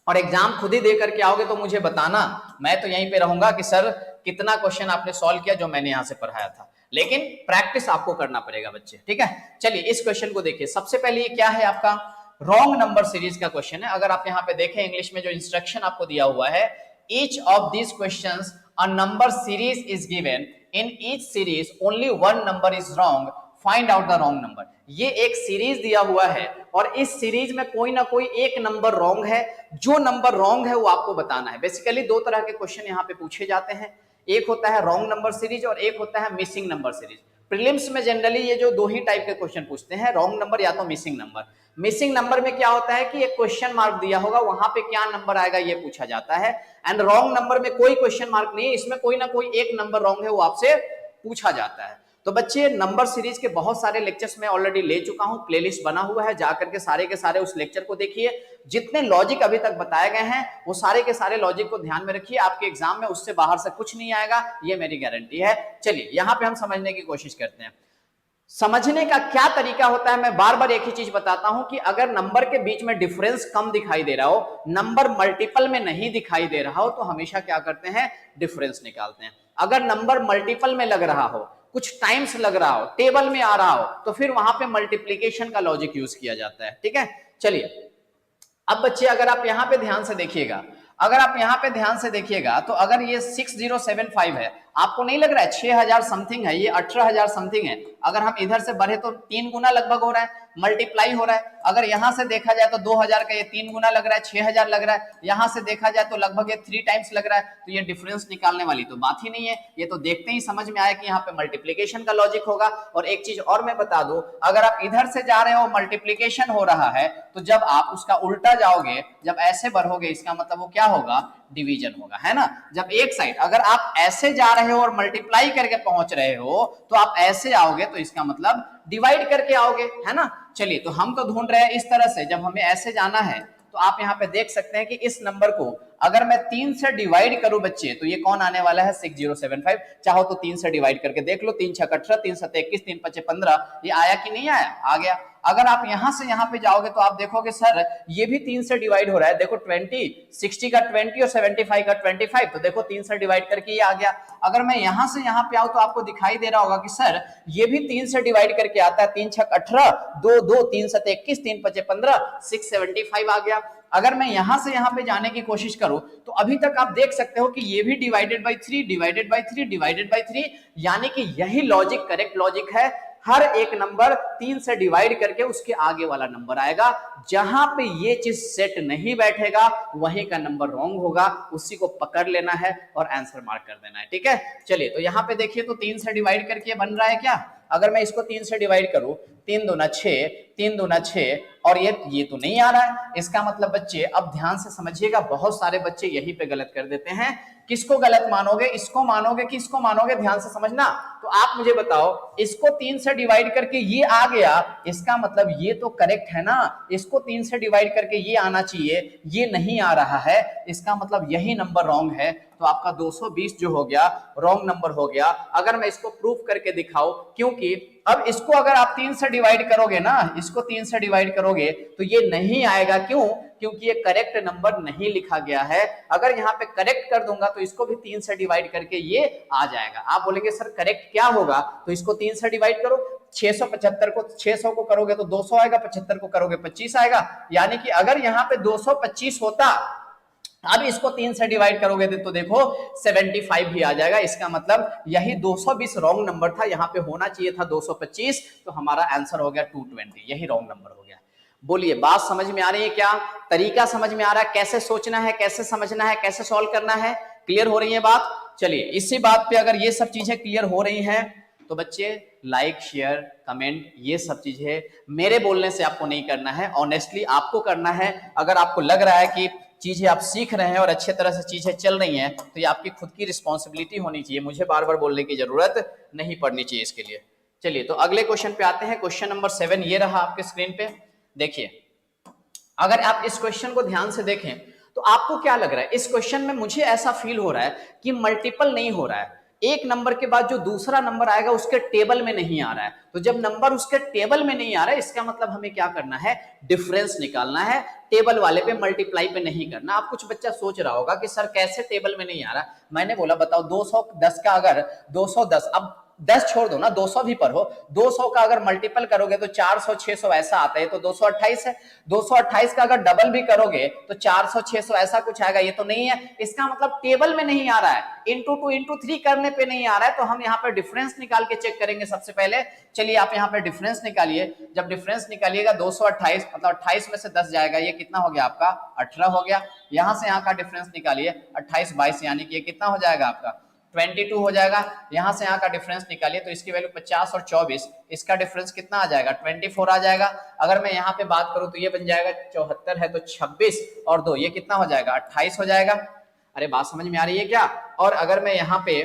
Speaker 1: और एग्जाम खुद ही दे करके आओगे तो मुझे बताना, मैं तो यहीं पे रहूंगा कि सर कितना क्वेश्चन आपने सॉल्व किया जो मैंने यहां से पढ़ाया था, लेकिन प्रैक्टिस आपको करना पड़ेगा बच्चे, ठीक है। चलिए इस क्वेश्चन को देखिए। सबसे पहले ये क्या है आपका रॉन्ग नंबर सीरीज का क्वेश्चन है। अगर आप यहाँ पे देखें इंग्लिश में जो इंस्ट्रक्शन आपको दिया हुआ है, each of these questions a number series is given, in each series only one number is wrong, find out the wrong number. ये एक सीरीज दिया हुआ है और इस सीरीज में कोई ना कोई एक नंबर रॉन्ग है, जो नंबर रॉन्ग है वो आपको बताना है। बेसिकली 2 तरह के क्वेश्चन यहाँ पे पूछे जाते हैं, एक होता है रॉन्ग नंबर सीरीज और एक होता है मिसिंग नंबर सीरीज। प्रीलिम्स में जनरली ये जो 2 ही टाइप के क्वेश्चन पूछते हैं, रॉन्ग नंबर या तो मिसिंग नंबर। मिसिंग नंबर में क्या होता है कि एक क्वेश्चन मार्क दिया होगा, वहां पे क्या नंबर आएगा ये पूछा जाता है। एंड रॉन्ग नंबर में कोई क्वेश्चन मार्क नहीं है, इसमें कोई ना कोई एक नंबर रॉन्ग है वो आपसे पूछा जाता है। तो बच्चे नंबर सीरीज के बहुत सारे लेक्चर्स में ऑलरेडी ले चुका हूं, प्लेलिस्ट बना हुआ है, जाकर के सारे उस लेक्चर को देखिए। जितने लॉजिक अभी तक बताए गए हैं वो सारे के सारे लॉजिक को ध्यान में रखिए, आपके एग्जाम में उससे बाहर से कुछ नहीं आएगा, ये मेरी गारंटी है। चलिए यहां पे हम समझने की कोशिश करते हैं। समझने का क्या तरीका होता है, मैं बार बार एक ही चीज बताता हूं कि अगर नंबर के बीच में डिफरेंस कम दिखाई दे रहा हो, नंबर मल्टीपल में नहीं दिखाई दे रहा हो, तो हमेशा क्या करते हैं डिफरेंस निकालते हैं। अगर नंबर मल्टीपल में लग रहा हो, कुछ टाइम्स लग रहा हो, टेबल में आ रहा हो, तो फिर वहां पे मल्टीप्लीकेशन का लॉजिक यूज किया जाता है, ठीक है। चलिए अब बच्चे अगर आप यहां पे ध्यान से देखिएगा, तो अगर ये 6075 है, आपको नहीं लग रहा है 6000 समथिंग है, ये 18000 समथिंग है। अगर हम इधर से बढ़े तो 3 गुना लगभग हो रहा है, मल्टीप्लाई हो रहा है। अगर यहां से देखा जाए तो 2000 का ये 3 गुना लग रहा है, 6000 लग रहा है। यहां से देखा जाए तो लगभग ये 3 टाइम्स लग रहा है, तो ये डिफरेंस निकालने वाली तो बात ही नहीं है। ये तो देखते ही समझ में आया कि यहाँ पे मल्टीप्लीकेशन का लॉजिक होगा। और एक चीज और मैं बता दूं, अगर आप इधर से जा रहे हो मल्टीप्लीकेशन हो रहा है, तो जब आप उसका उल्टा जाओगे, जब ऐसे बढ़ोगे, इसका मतलब वो क्या होगा डिवीजन होगा, है ना। जब एक साइड अगर आप ऐसे जा रहे हो और मल्टीप्लाई करके पहुंच रहे हो, तो आप ऐसे आओगे तो इसका मतलब डिवाइड करके आओगे, है ना। चलिए तो हम तो ढूंढ रहे हैं इस तरह से, जब हमें ऐसे जाना है तो आप यहाँ पे देख सकते हैं कि इस नंबर को अगर मैं 3 से डिवाइड करूं बच्चे, तो ये कौन आने वाला है 6075। चाहो तो 3 से डिवाइड करके देख लो, 3 6 18, 3 7 21, 3 5 15, ये आया कि नहीं आया, आ गया। अगर आप यहां से यहां पे जाओगे तो आप देखोगे सर ये भी 3 से डिवाइड हो रहा है, देखो 20, 60 का 20 और 75 का 25, तो देखो 3 से डिवाइड करके ये आ गया। अगर मैं यहां से यहां पे आऊं तो आपको दिखाई दे रहा होगा कि सर ये भी 3 से डिवाइड करके आता है, 3 6 18, 2 2, 3 7 21, 3 5 15, 675 आ गया। अगर मैं यहां से यहां पे जाने की कोशिश करूं तो अभी तक आप देख सकते हो कि ये भी divided by 3, divided by 3, divided by 3, यानी कि यही लॉजिक करेक्ट लॉजिक है। हर एक नंबर 3 से डिवाइड करके उसके आगे वाला नंबर आएगा। जहां पे ये चीज सेट नहीं बैठेगा वहीं का नंबर रॉन्ग होगा, उसी को पकड़ लेना है और आंसर मार्क कर देना है। ठीक है, चलिए तो यहां पे देखिए तो 3 से डिवाइड करके बन रहा है क्या? अगर मैं इसको 3 से डिवाइड करूं, 3 दूना 6, 3 दूना 6, और ये तो नहीं आ रहा है। इसका मतलब बच्चे अब ध्यान से समझिएगा, बहुत सारे बच्चे यहीं पे गलत कर देते हैं। किसको गलत मानोगे, इसको मानोगे कि इसको मानोगे? ध्यान से समझना। तो आप मुझे बताओ, इसको 3 से डिवाइड करके ये आ गया, इसका मतलब ये तो करेक्ट है ना। इसको 3 से डिवाइड करके ये आना चाहिए, ये नहीं आ रहा है, इसका मतलब यही नंबर रॉन्ग है। तो आपका 220 जो हो गया रॉन्ग नंबर हो गया। अगर मैं इसको प्रूफ करके दिखाऊं, क्योंकि अब इसको अगर आप 3 से डिवाइड करोगे ना, इसको 3 से डिवाइड करोगे तो ये नहीं आएगा। क्यों? क्योंकि ये करेक्ट नंबर नहीं लिखा गया है। अगर यहाँ पे करेक्ट कर दूंगा तो इसको भी 3 से डिवाइड करके ये आ जाएगा। आप बोलेंगे सर करेक्ट क्या होगा? तो इसको 3 से डिवाइड करो, 675 को 600 को करोगे तो 200 आएगा, 75 को करोगे 25 आएगा। यानी कि अगर यहाँ पे 225 होता, अब इसको 3 से डिवाइड करोगे तो देखो 75 भी आ जाएगा। इसका मतलब यही 220 रॉन्ग नंबर था, यहाँ पे होना चाहिए था 225, तो हमारा आंसर हो गया 220, यही रॉन्ग नंबर हो गया। बोलिए बात समझ में आ रही है क्या? तरीका समझ में आ रहा है, कैसे सोचना है, कैसे समझना है, कैसे सॉल्व करना है? क्लियर हो रही है बात? चलिए इसी बात पे अगर ये सब चीजें क्लियर हो रही हैं तो बच्चे लाइक शेयर कमेंट ये सब चीजें मेरे बोलने से आपको नहीं करना है, ऑनेस्टली आपको करना है। अगर आपको लग रहा है कि चीजें आप सीख रहे हैं और अच्छे तरह से चीजें चल रही हैं तो ये आपकी खुद की रिस्पॉन्सिबिलिटी होनी चाहिए, मुझे बार बार बोलने की जरूरत नहीं पड़नी चाहिए इसके लिए। चलिए तो अगले क्वेश्चन पे आते हैं। क्वेश्चन नंबर 7 ये रहा आपके स्क्रीन पे। देखिए अगर आप इस क्वेश्चन को ध्यान से देखें तो आपको क्या लग रहा है? इस क्वेश्चन में मुझे ऐसा फील हो रहा है कि मल्टीपल नहीं हो रहा है, एक नंबर के बाद जो दूसरा नंबर आएगा उसके टेबल में नहीं आ रहा है। तो जब नंबर उसके टेबल में नहीं आ रहा है इसका मतलब हमें क्या करना है? डिफरेंस निकालना है, टेबल वाले पे मल्टीप्लाई पे नहीं करना। आप कुछ बच्चा सोच रहा होगा कि सर कैसे टेबल में नहीं आ रहा? मैंने बोला बताओ 210 का अगर 210, अब 10 छोड़ दो ना, 200 भी पर हो, 200 का अगर मल्टीपल करोगे तो 400 600 ऐसा आता है, तो 228 है। 228 का अगर डबल भी करोगे तो 400 600 ऐसा कुछ आएगा, ये तो नहीं है। इसका मतलब टेबल में नहीं आ रहा है, इंटू 2 इंटू 3 करने पे नहीं आ रहा है। तो हम यहाँ पे डिफरेंस निकाल के चेक करेंगे सबसे पहले। चलिए आप यहाँ पे डिफरेंस निकालिए। जब डिफरेंस निकालिएगा 228 मतलब 28 में से 10 जाएगा, ये कितना हो गया आपका? 18 हो गया। यहां से यहाँ का डिफरेंस निकालिए, 28 22 यानी कि ये कितना हो जाएगा आपका? 22 हो जाएगा। यहां से यहाँ का डिफरेंस निकालिए तो इसकी वैल्यू 50 और 24, इसका डिफरेंस कितना आ जाएगा? 24 आ जाएगा। अगर मैं यहाँ पे बात करूं तो ये बन जाएगा 74 है तो 26 और 2 ये कितना हो जाएगा? 28 हो जाएगा। अरे बात समझ में आ रही है क्या? और अगर मैं यहाँ पे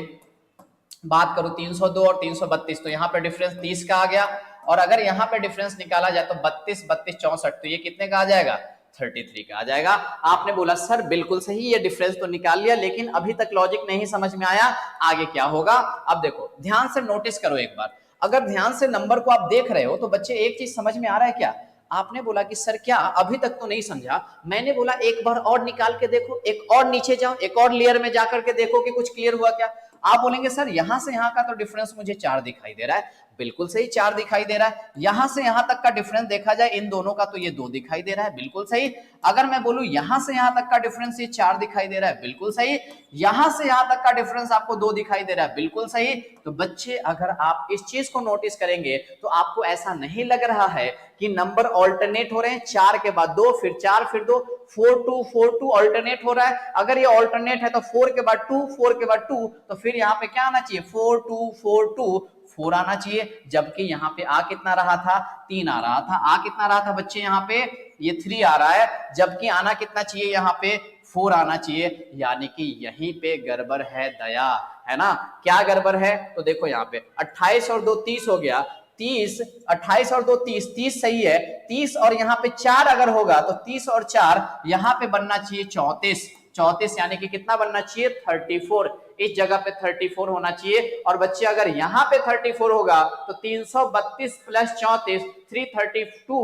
Speaker 1: बात करूं 302 और 332 तो यहाँ पे डिफरेंस 30 का आ गया। और अगर यहाँ पे डिफरेंस निकाला जाए तो 32 32 64 तो ये कितने का आ जाएगा? 33 का आ जाएगा। आपने बोला सर बिल्कुल सही, ये डिफरेंस तो निकाल लिया लेकिन अभी तक लॉजिक नहीं समझ में आया, आगे क्या होगा? अब देखो ध्यान से नोटिस करो एक बार। अगर ध्यान से नंबर को आप देख रहे हो तो बच्चे एक चीज समझ में आ रहा है क्या? आपने बोला कि सर क्या अभी तक तो नहीं समझा। मैंने बोला एक बार और निकाल के देखो, एक और नीचे जाओ, एक और लेयर में जाकर के देखो कि कुछ क्लियर हुआ क्या। आप बोलेंगे सर यहां से यहां का तो डिफरेंस मुझे 4 दिखाई दे रहा है। बिल्कुल सही 4 दिखाई दे रहा है। यहां से यहां तक का डिफरेंस देखा जाए इन दोनों का तो ये 2 दिखाई दे रहा है। बिल्कुल सही। अगर मैं बोलूं यहां से यहां तक का डिफरेंस ये 4 दिखाई दे रहा है। बिल्कुल सही। यहां से यहां तक का डिफरेंस आपको 2 दिखाई दे रहा है। बिल्कुल सही। तो बच्चे अगर आप इस चीज को नोटिस करेंगे तो आपको ऐसा नहीं लग रहा है कि नंबर ऑल्टरनेट हो रहे हैं, 4 के बाद 2 फिर 4 फिर 2, 4 2 ऑल्टरनेट हो रहा है। अगर ये ऑल्टरनेट है तो 4 के बाद 2 4 के बाद 2 तो फिर यहाँ पे क्या आना चाहिए? 4 2 4 2 4 आना चाहिए। जबकि यहाँ पे आ कितना रहा था? 3 आ रहा था। आ कितना रहा था बच्चे? यहाँ पे ये 3 आ रहा है, जबकि आना कितना चाहिए? यहाँ पे 4 आना चाहिए। यानी कि यहीं पे गड़बड़ है दया, है ना? क्या गड़बड़ है? तो देखो यहाँ पे 28 और 2 30 हो गया, 30 28 और 2 30 30 सही है। 30 और यहाँ पे 4 अगर होगा तो 30 और 4 यहाँ पे बनना चाहिए 34 34 यानी कि कितना बनना चाहिए? 34। इस जगह पे 34 होना चाहिए। और बच्चे अगर यहाँ पे 34 होगा तो 332 प्लस 34 332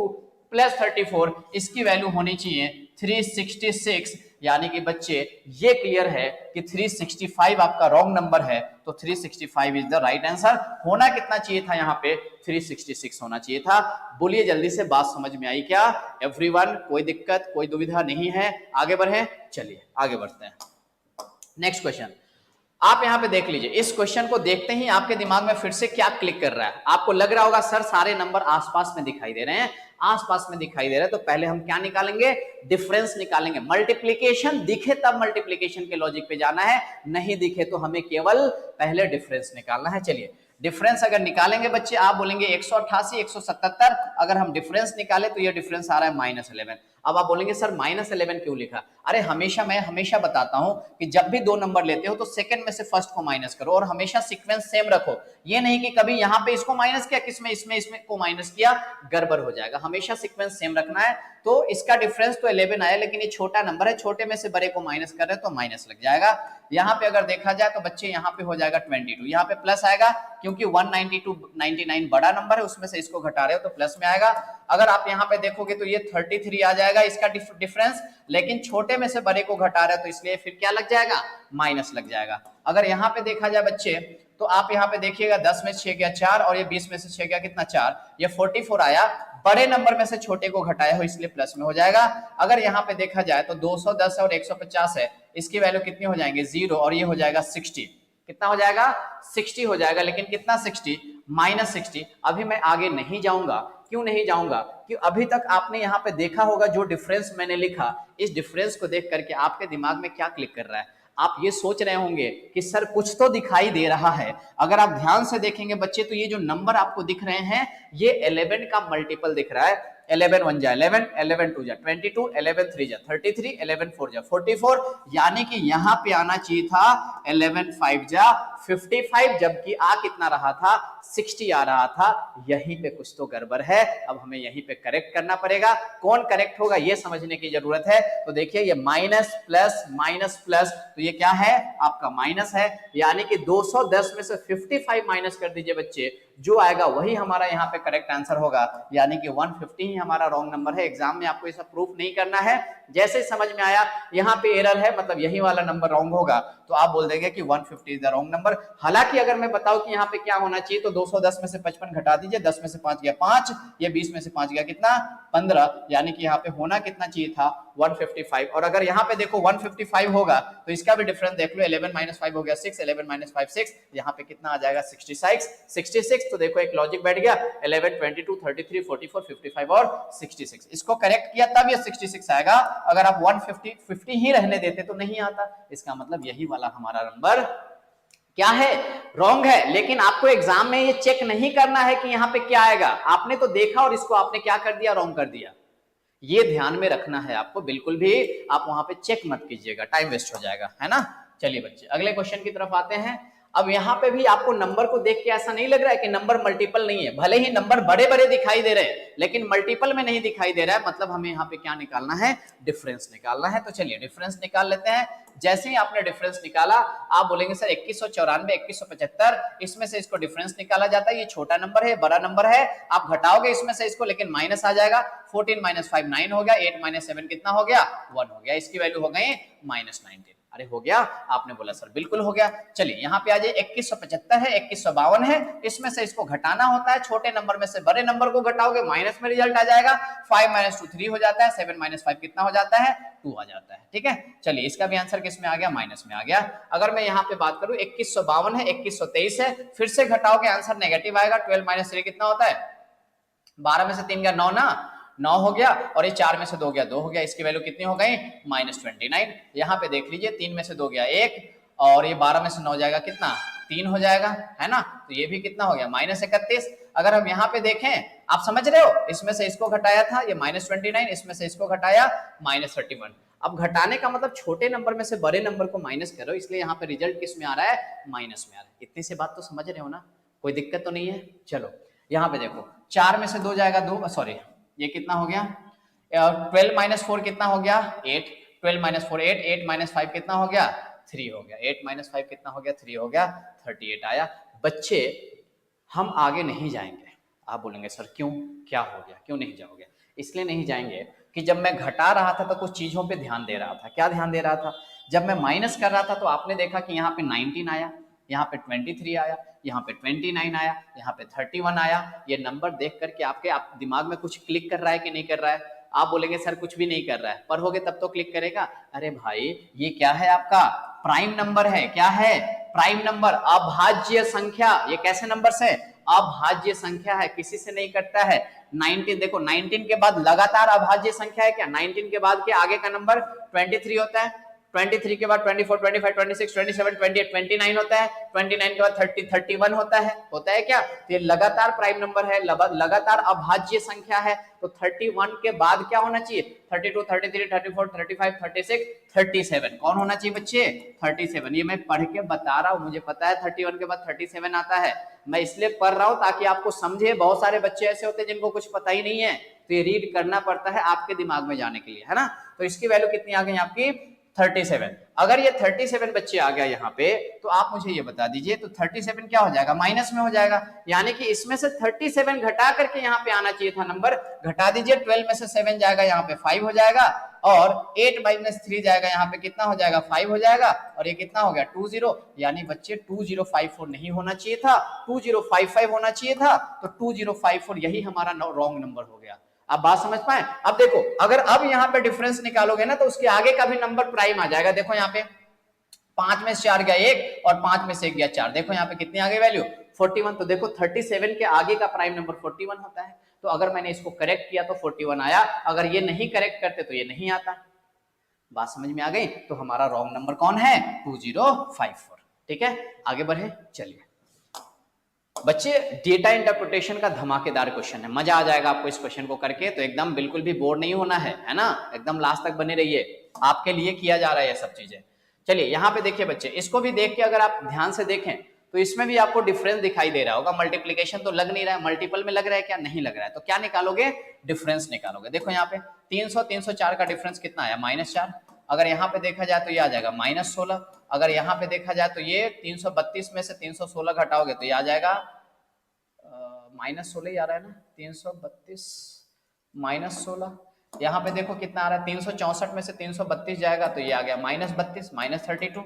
Speaker 1: प्लस 34 इसकी वैल्यू होनी चाहिए 366। यानी कि बच्चे ये क्लियर है कि 365 आपका रॉन्ग नंबर है। तो 365 इज द राइट आंसर। होना कितना चाहिए था? यहाँ पे 366 होना चाहिए था। बोलिए जल्दी से, बात समझ में आई क्या एवरीवन? कोई दिक्कत कोई दुविधा नहीं है? आगे बढ़े, चलिए आगे बढ़ते हैं। Next question. आप यहां पे देख लीजिए, इस क्वेश्चन को देखते ही आपके दिमाग में फिर से क्या क्लिक कर रहा है, आपको लग रहा होगा सर सारे नंबर आसपास में दिखाई दे रहे हैं, आसपास में दिखाई दे रहे हैं, तो पहले हम क्या निकालेंगे, डिफरेंस निकालेंगे। मल्टीप्लीकेशन दिखे तब मल्टीप्लीकेशन के लॉजिक पे जाना है, नहीं दिखे तो हमें केवल पहले डिफरेंस निकालना है। चलिए डिफरेंस अगर निकालेंगे बच्चे, आप बोलेंगे 188 177, अगर हम डिफरेंस निकाले तो ये डिफरेंस आ रहा है -11। अब आप बोलेंगे सर -11 क्यों लिखा? अरे मैं हमेशा बताता हूं कि जब भी दो नंबर लेते हो तो सेकंड में से फर्स्ट को माइनस करो और हमेशा सीक्वेंस सेम रखो। ये नहीं कि कभी यहां पे इसको माइनस किया, किसमें इसमें को माइनस किया, गड़बड़ हो जाएगा। हमेशा सीक्वेंस सेम रखना है। तो इसका डिफरेंस तो 11 आया, लेकिन ये छोटा नंबर है, छोटे में से बड़े को माइनस कर रहे हैं तो माइनस लग जाएगा। यहाँ पे अगर देखा जाए तो बच्चे यहाँ पे हो जाएगा 22, यहाँ पे प्लस आएगा क्योंकि 192 99 बड़ा नंबर है, उसमें से इसको घटा रहे हो तो प्लस में आएगा। अगर आप यहाँ पे देखोगे तो ये 33 आ जाएगा इसका डिफरेंस, लेकिन छोटे में से बड़े को घटा रहे हो तो इसलिए फिर क्या लग जाएगा, माइनस लग जाएगा। अगर यहाँ पे देखा जाए बच्चे तो आप यहाँ पे देखिएगा 10 में 6 गया 4 और ये 20 में से 6 गया कितना 4, ये 44 आया, बड़े नंबर में से छोटे को घटाया हो इसलिए प्लस में हो जाएगा। अगर यहाँ पे देखा जाए तो 210 और 150 है, इसकी वैल्यू कितनी हो जाएंगे 0 और ये हो जाएगा 60, कितना हो जाएगा 60 हो जाएगा, लेकिन कितना 60 -60। अभी मैं आगे नहीं जाऊंगा, क्यों नहीं जाऊंगा कि अभी तक आपने यहाँ पे देखा होगा जो डिफरेंस मैंने लिखा, इस डिफरेंस को देख करके आपके दिमाग में क्या क्लिक कर रहा है, आप ये सोच रहे होंगे कि सर कुछ तो दिखाई दे रहा है। अगर आप ध्यान से देखेंगे बच्चे तो ये जो नंबर आपको दिख रहे हैं ये 11 का मल्टीपल दिख रहा है। 11 1 जा 11, 11 2 जा 22, 11 3 जा 33, 11 4 जा 44, यानी कि यहाँ पे आना चाहिए था 11 5 जा 55, जबकि आ कितना रहा था 60 आ रहा था। यहीं पे कुछ तो गड़बड़ है, अब हमें यहीं पे करेक्ट करना पड़ेगा। कौन करेक्ट होगा ये समझने की जरूरत है। तो देखिए ये माइनस प्लस माइनस प्लस, तो ये क्या है आपका माइनस है, यानी कि 210 में से 55 माइनस कर दीजिए बच्चे, जो आएगा वही हमारा यहाँ पे करेक्ट आंसर होगा, यानी कि 150 ही हमारा रॉन्ग नंबर है। एग्जाम में आपको ऐसा प्रूफ नहीं करना है, जैसे समझ में आया यहाँ पे एरर है मतलब यही वाला नंबर रॉन्ग होगा तो आप बोल देंगे कि 150 इज द रॉन्ग नंबर। हालांकि अगर मैं बताऊं कि यहाँ पे क्या होना चाहिए तो 210 में से 55 घटा दीजिए, 10 में से 5 गया 5, ये 20 में से 5 गया कितना 15, यानी कि यहाँ पे होना कितना चाहिए था 155। और अगर यहाँ पे देखो 155 होगा तो इसका भी डिफरेंस देख लो, 11 - 5 हो गया 6, 11 - 5 6, यहाँ पे कितना आ जाएगा 66। तो देखो एक लॉजिक बैठ गया, 11 22 33 44 55 और 66, इसको करेक्ट किया तब ये 66 आएगा। अगर आप 150 ही रहने देते तो नहीं आता, इसका मतलब यही वाला हमारा नंबर क्या है, रॉन्ग है। लेकिन आपको एग्जाम में ये चेक नहीं करना है कि यहाँ पे क्या आएगा, आपने तो देखा और इसको आपने क्या कर दिया, रॉन्ग कर दिया। ये ध्यान में रखना है आपको, बिल्कुल भी आप वहां पे चेक मत कीजिएगा, टाइम वेस्ट हो जाएगा, है ना। चलिए बच्चे अगले क्वेश्चन की तरफ आते हैं। अब यहाँ पे भी आपको नंबर को देख के ऐसा नहीं लग रहा है कि नंबर मल्टीपल नहीं है, भले ही नंबर बड़े बड़े दिखाई दे रहे हैं लेकिन मल्टीपल में नहीं दिखाई दे रहा है, मतलब हमें यहाँ पे क्या निकालना है, डिफरेंस निकालना है। तो चलिए डिफरेंस निकाल लेते हैं। जैसे ही आपने डिफरेंस निकाला आप बोलेंगे सर 2194 2175, इसमें से इसको डिफरेंस निकाला जाता है, ये छोटा नंबर है बड़ा नंबर है, आप घटाओगे इसमें से इसको लेकिन माइनस आ जाएगा, 14 - 5 9 हो गया, 8 - 7 कितना हो गया 1 हो गया, इसकी वैल्यू हो गई -19। अरे हो गया, आपने बोला सर बिल्कुल हो गया। चलिए यहाँ पे आ जाए 2175 है 2152 है, इसमें से इसको घटाना होता है, छोटे नंबर में से बड़े नंबर को घटाओगे माइनस में रिजल्ट आ जाएगा, 5 - 2 3 हो जाता है, 7 - 5 कितना हो जाता है 2 आ जाता है। ठीक है, चलिए इसका भी आंसर किस में आ गया, माइनस में आ गया। अगर मैं यहाँ पे बात करूं 2152 है 2123 है, फिर से घटाओगे आंसर नेगेटिव आएगा, 12 - 3 कितना होता है 12 में से 3 गया 9 ना, 9 हो गया, और ये 4 में से 2 गया 2 हो गया, इसकी वैल्यू कितनी हो गई -29। यहाँ पे देख लीजिए 3 में से 2 गया 1, और ये 12 में से 9 जाएगा कितना 3 हो जाएगा, है ना। तो ये भी कितना हो गया -31। अगर हम यहाँ पे देखें, आप समझ रहे हो, इसमें से इसको घटाया था ये -29, इसमें से इसको घटाया -31। अब घटाने का मतलब छोटे नंबर में से बड़े नंबर को माइनस करो, इसलिए यहाँ पे रिजल्ट किस में आ रहा है, माइनस में आ रहा है। इतनी सी बात तो समझ रहे हो ना, कोई दिक्कत तो नहीं है। चलो यहाँ पे देखो 4 में से 2 जाएगा 2, सॉरी ये कितना हो गया 12 - 4 कितना हो गया 8, 12 - 4 8, 8 - 5 कितना हो गया 3 हो गया, 8 - 5 कितना हो गया 3 हो गया, 38 आया। बच्चे हम आगे नहीं जाएंगे। आप बोलेंगे सर क्यों, क्या हो गया, क्यों नहीं जाओगे? इसलिए नहीं जाएंगे कि जब मैं घटा रहा था तो कुछ चीजों पे ध्यान दे रहा था। क्या ध्यान दे रहा था, जब मैं माइनस कर रहा था तो आपने देखा कि यहाँ पे 19 आया, यहाँ पे 23 आया, यहाँ पे 29 आया, यहाँ पे 31 आया। ये नंबर देख करके आपके दिमाग में कुछ क्लिक कर रहा है कि नहीं कर रहा है? आप बोलेंगे सर कुछ भी नहीं कर रहा है, पढ़ोगे तब तो क्लिक करेगा। अरे भाई ये क्या है, आपका प्राइम नंबर है। क्या है? प्राइम नंबर, अभाज्य संख्या। ये कैसे नंबर से? अभाज्य संख्या है, किसी से नहीं कटता है। 19 देखो, 19 के बाद लगातार अभाज्य संख्या है क्या? 19 के बाद के आगे का नंबर 23 होता है, 23 के बाद 24, 25, 26, 27, 28, 29 होता है, 29 के बाद 30, 31 होता है क्या? तो ये लगातार प्राइम नंबर है, लगातार अभाज्य संख्या है। तो 31 के बाद क्या होना चाहिए? 32, 33, 34, 35, 36, 37। कौन होना चाहिए बच्चे? 37। ये मैं पढ़ के बता रहा हूं, मुझे पता है 31 के बाद 37 आता है। मैं इसलिए पढ़ रहा हूं ताकि आपको समझे। बहुत सारे बच्चे ऐसे होते हैं जिनको कुछ पता ही नहीं है, तो ये रीड करना पड़ता है आपके दिमाग में जाने के लिए, है ना। तो इसकी वैल्यू कितनी आ गई आपकी? 37। अगर ये 37 बच्चे आ गया यहाँ पे, तो आप मुझे ये बता दीजिए, तो 37 क्या हो जाएगा? माइनस में हो जाएगा। यानी कि इसमें से 37 घटा करके यहाँ पे आना चाहिए था नंबर। घटा दीजिए, 12 में से 7 जाएगा, यहाँ पे 5 हो जाएगा, और 8 माइनस 3 जाएगा, यहाँ पे कितना हो जाएगा? 5 हो जाएगा, और ये कितना हो गया? 20। यानी बच्चे 2054 नहीं होना चाहिए था, 2055 होना चाहिए था। तो 2054 यही हमारा रॉन्ग नंबर हो गया। आप बात समझ पाए? अब देखो, अगर अब यहाँ पे डिफरेंस निकालोगे ना, तो उसके आगे का भी नंबर प्राइम आ जाएगा। देखो यहाँ पे 5 में से 4 गया 1, और 5 में से 1 गया 4। देखो यहाँ पे कितनी आ गई वैल्यू? 41। तो देखो 37 के आगे का प्राइम नंबर 41 होता है। तो अगर मैंने इसको करेक्ट किया तो 41 आया, अगर ये नहीं करेक्ट करते तो ये नहीं आता। बात समझ में आ गई? तो हमारा रॉन्ग नंबर कौन है? 2054। ठीक है, आगे बढ़े, चलिए बच्चे। डेटा इंटरप्रिटेशन का धमाकेदार क्वेश्चन है, मजा आ जाएगा आपको इस क्वेश्चन को करके। तो एकदम बिल्कुल भी बोर नहीं होना है ना, एकदम लास्ट तक बने रहिए, आपके लिए किया जा रहा है ये सब चीजें। चलिए यहाँ पे देखिए बच्चे, इसको भी देख के अगर आप ध्यान से देखें तो इसमें भी आपको डिफरेंस दिखाई दे रहा होगा। मल्टीप्लीकेशन तो लग नहीं रहा है, मल्टीपल में लग रहा है क्या? नहीं लग रहा है। तो क्या निकालोगे? डिफरेंस निकालोगे। देखो यहाँ पे 300 304 का डिफरेंस कितना आया? -4। अगर यहाँ पे देखा जाए तो ये आ जाएगा -16। अगर यहाँ पे देखा जाए तो ये 332 में से 316 घटाओगे तो ये आ जाएगा -16 ही आ रहा है ना, 332 -16। यहाँ पे देखो कितना आ रहा है, 364 में से 332 जाएगा तो ये आ गया -32, -32।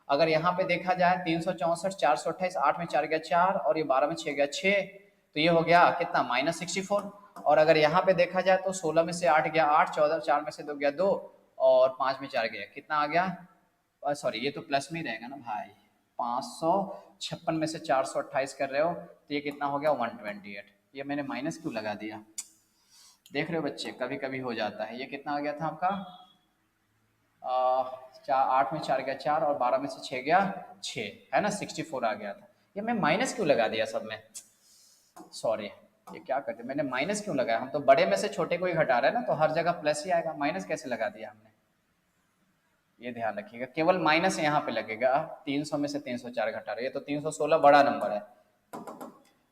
Speaker 1: अगर यहाँ पे देखा जाए 364, 428, 8 में 4 गया 4, और ये 12 में 6 गया 6, तो ये हो गया कितना? -64। और अगर यहाँ पे देखा जाए तो 16 में से 8 गया 8, 14, 4 में से 2 गया 2, और 5 में 4 गया, कितना आ गया? सॉरी, ये तो प्लस में ही रहेगा ना भाई। 556 में से 428 कर रहे हो तो ये कितना हो गया? 128। ये मैंने माइनस क्यों लगा दिया? देख रहे हो बच्चे, कभी कभी हो जाता है। ये कितना आ गया था आपका? 8 में 4 गया 4, और 12 में से 6 गया 6, है ना, 64 आ गया था। ये मैं माइनस क्यों लगा दिया सब में? सॉरी, ये क्या करते, मैंने माइनस क्यों लगाया? हम तो बड़े में से छोटे को ही घटा रहे हैं ना, तो हर जगह प्लस ही आएगा, माइनस कैसे लगा दिया हमने? ये ध्यान रखिएगा, केवल माइनस यहाँ पे लगेगा। 300 में से 304 घटा रहे, ये तो 316 बड़ा नंबर है,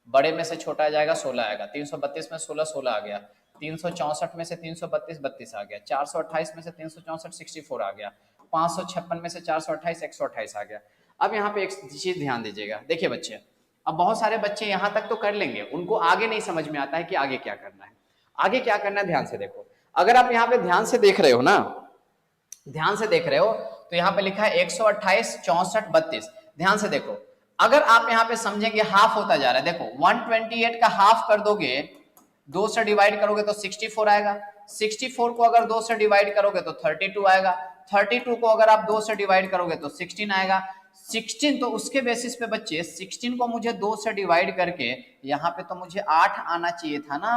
Speaker 1: बड़े में से छोटा आ जाएगा 16 आएगा। 332 में 16 16 आ गया, 364 में से 332 32 आ गया, 428 में से 364 64 आ गया, 556 में से 428 128 आ गया। अब यहाँ पे एक चीज ध्यान दीजिएगा, देखिए बच्चे, अब बहुत सारे बच्चे यहाँ तक तो कर लेंगे, उनको आगे नहीं समझ में आता है कि आगे क्या करना है। आगे क्या करना है ध्यान से देखो। अगर आप यहाँ पे ध्यान से देख रहे हो ना, ध्यान से देख रहे हो, तो यहाँ पे लिखा है 128 64 32। ध्यान से देखो, अगर आप यहाँ पे समझेंगे हाफ होता जा रहा है, देखो 128 का हाफ कर दोगे, 2 से डिवाइड करोगे तो 64 आएगा, 64 को अगर 2 से डिवाइड करोगे तो 32 आएगा, 32 को अगर आप 2 से डिवाइड करोगे तो 16 आएगा, 16। तो उसके बेसिस पे बच्चे 16 को मुझे 2 से डिवाइड करके यहाँ पे तो मुझे 8 आना चाहिए था ना।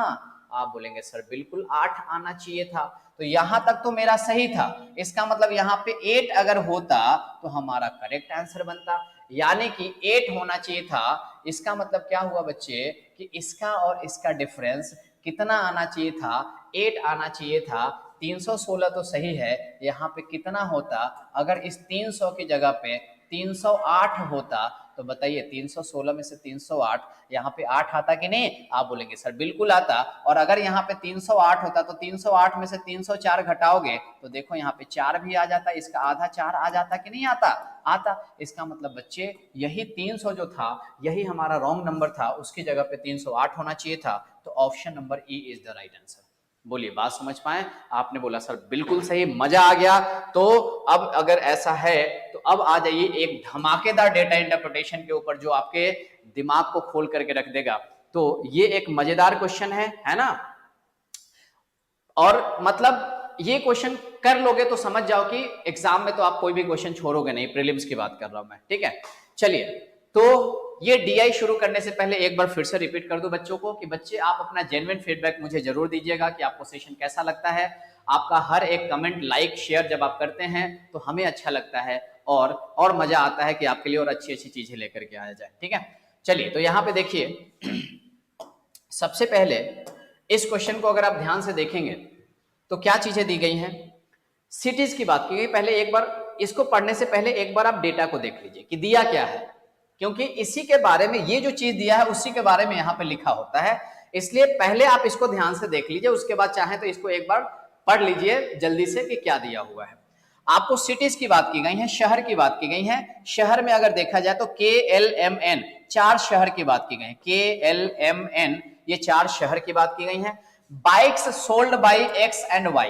Speaker 1: आप बोलेंगे सर बिल्कुल 8 आना चाहिए था, तो यहां तक तो मेरा सही था। इसका मतलब यहाँ पे 8 अगर होता तो हमारा करेक्ट आंसर बनता, यानी कि 8 होना चाहिए था। इसका मतलब क्या हुआ बच्चे कि इसका और इसका डिफरेंस कितना आना चाहिए था? 8 आना चाहिए था। 316 तो सही है, यहाँ पे कितना होता? अगर इस 300 की जगह पे 308 होता तो बताइए 316 में से 308, यहाँ पे 8 आता कि नहीं? आप बोलेंगे सर बिल्कुल आता। और अगर यहाँ पे 308 होता तो 308 में से 304 घटाओगे तो देखो यहाँ पे 4 भी आ जाता, इसका आधा 4 आ जाता कि नहीं आता? आता। इसका मतलब बच्चे यही 300 जो था यही हमारा रॉन्ग नंबर था, उसकी जगह पे 308 होना चाहिए था। तो option number E is the right answer. बोलिए, बात समझ पाए? आपने बोला सर बिल्कुल सही, मजा आ गया। तो अब अगर ऐसा है तो अब आ जाइए एक धमाकेदार डेटा इंटरप्रिटेशन के ऊपर जो आपके दिमाग को खोल करके रख देगा। तो ये एक मजेदार क्वेश्चन है ना। और मतलब ये क्वेश्चन कर लोगे तो समझ जाओ कि एग्जाम में तो आप कोई भी क्वेश्चन छोड़ोगे नहीं, प्रीलिम्स की बात कर रहा हूं मैं, ठीक है। चलिए, तो ये डीआई शुरू करने से पहले एक बार फिर से रिपीट कर दूं बच्चों को कि बच्चे आप अपना जेन्युइन फीडबैक मुझे जरूर दीजिएगा कि आपको सेशन कैसा लगता है। आपका हर एक कमेंट, लाइक, शेयर जब आप करते हैं तो हमें अच्छा लगता है और मजा आता है कि आपके लिए और अच्छी अच्छी चीजें लेकर के आया जाए, ठीक है। चलिए, तो यहाँ पे देखिए सबसे पहले इस क्वेश्चन को अगर आप ध्यान से देखेंगे तो क्या चीजें दी गई हैं। सिटीज की बात की गई। पहले एक बार इसको पढ़ने से पहले एक बार आप डेटा को देख लीजिए कि दिया क्या है, क्योंकि इसी के बारे में, ये जो चीज दिया है उसी के बारे में यहाँ पे लिखा होता है। इसलिए पहले आप इसको ध्यान से देख लीजिए, उसके बाद चाहे तो इसको एक बार पढ़ लीजिए जल्दी से कि क्या दिया हुआ है। आपको सिटीज की बात की गई है, शहर की बात की गई है। शहर में अगर देखा जाए तो KLMN 4 शहर की बात की गई है। KLMN ये 4 शहर की बात की गई है। Bikes sold by X and Y,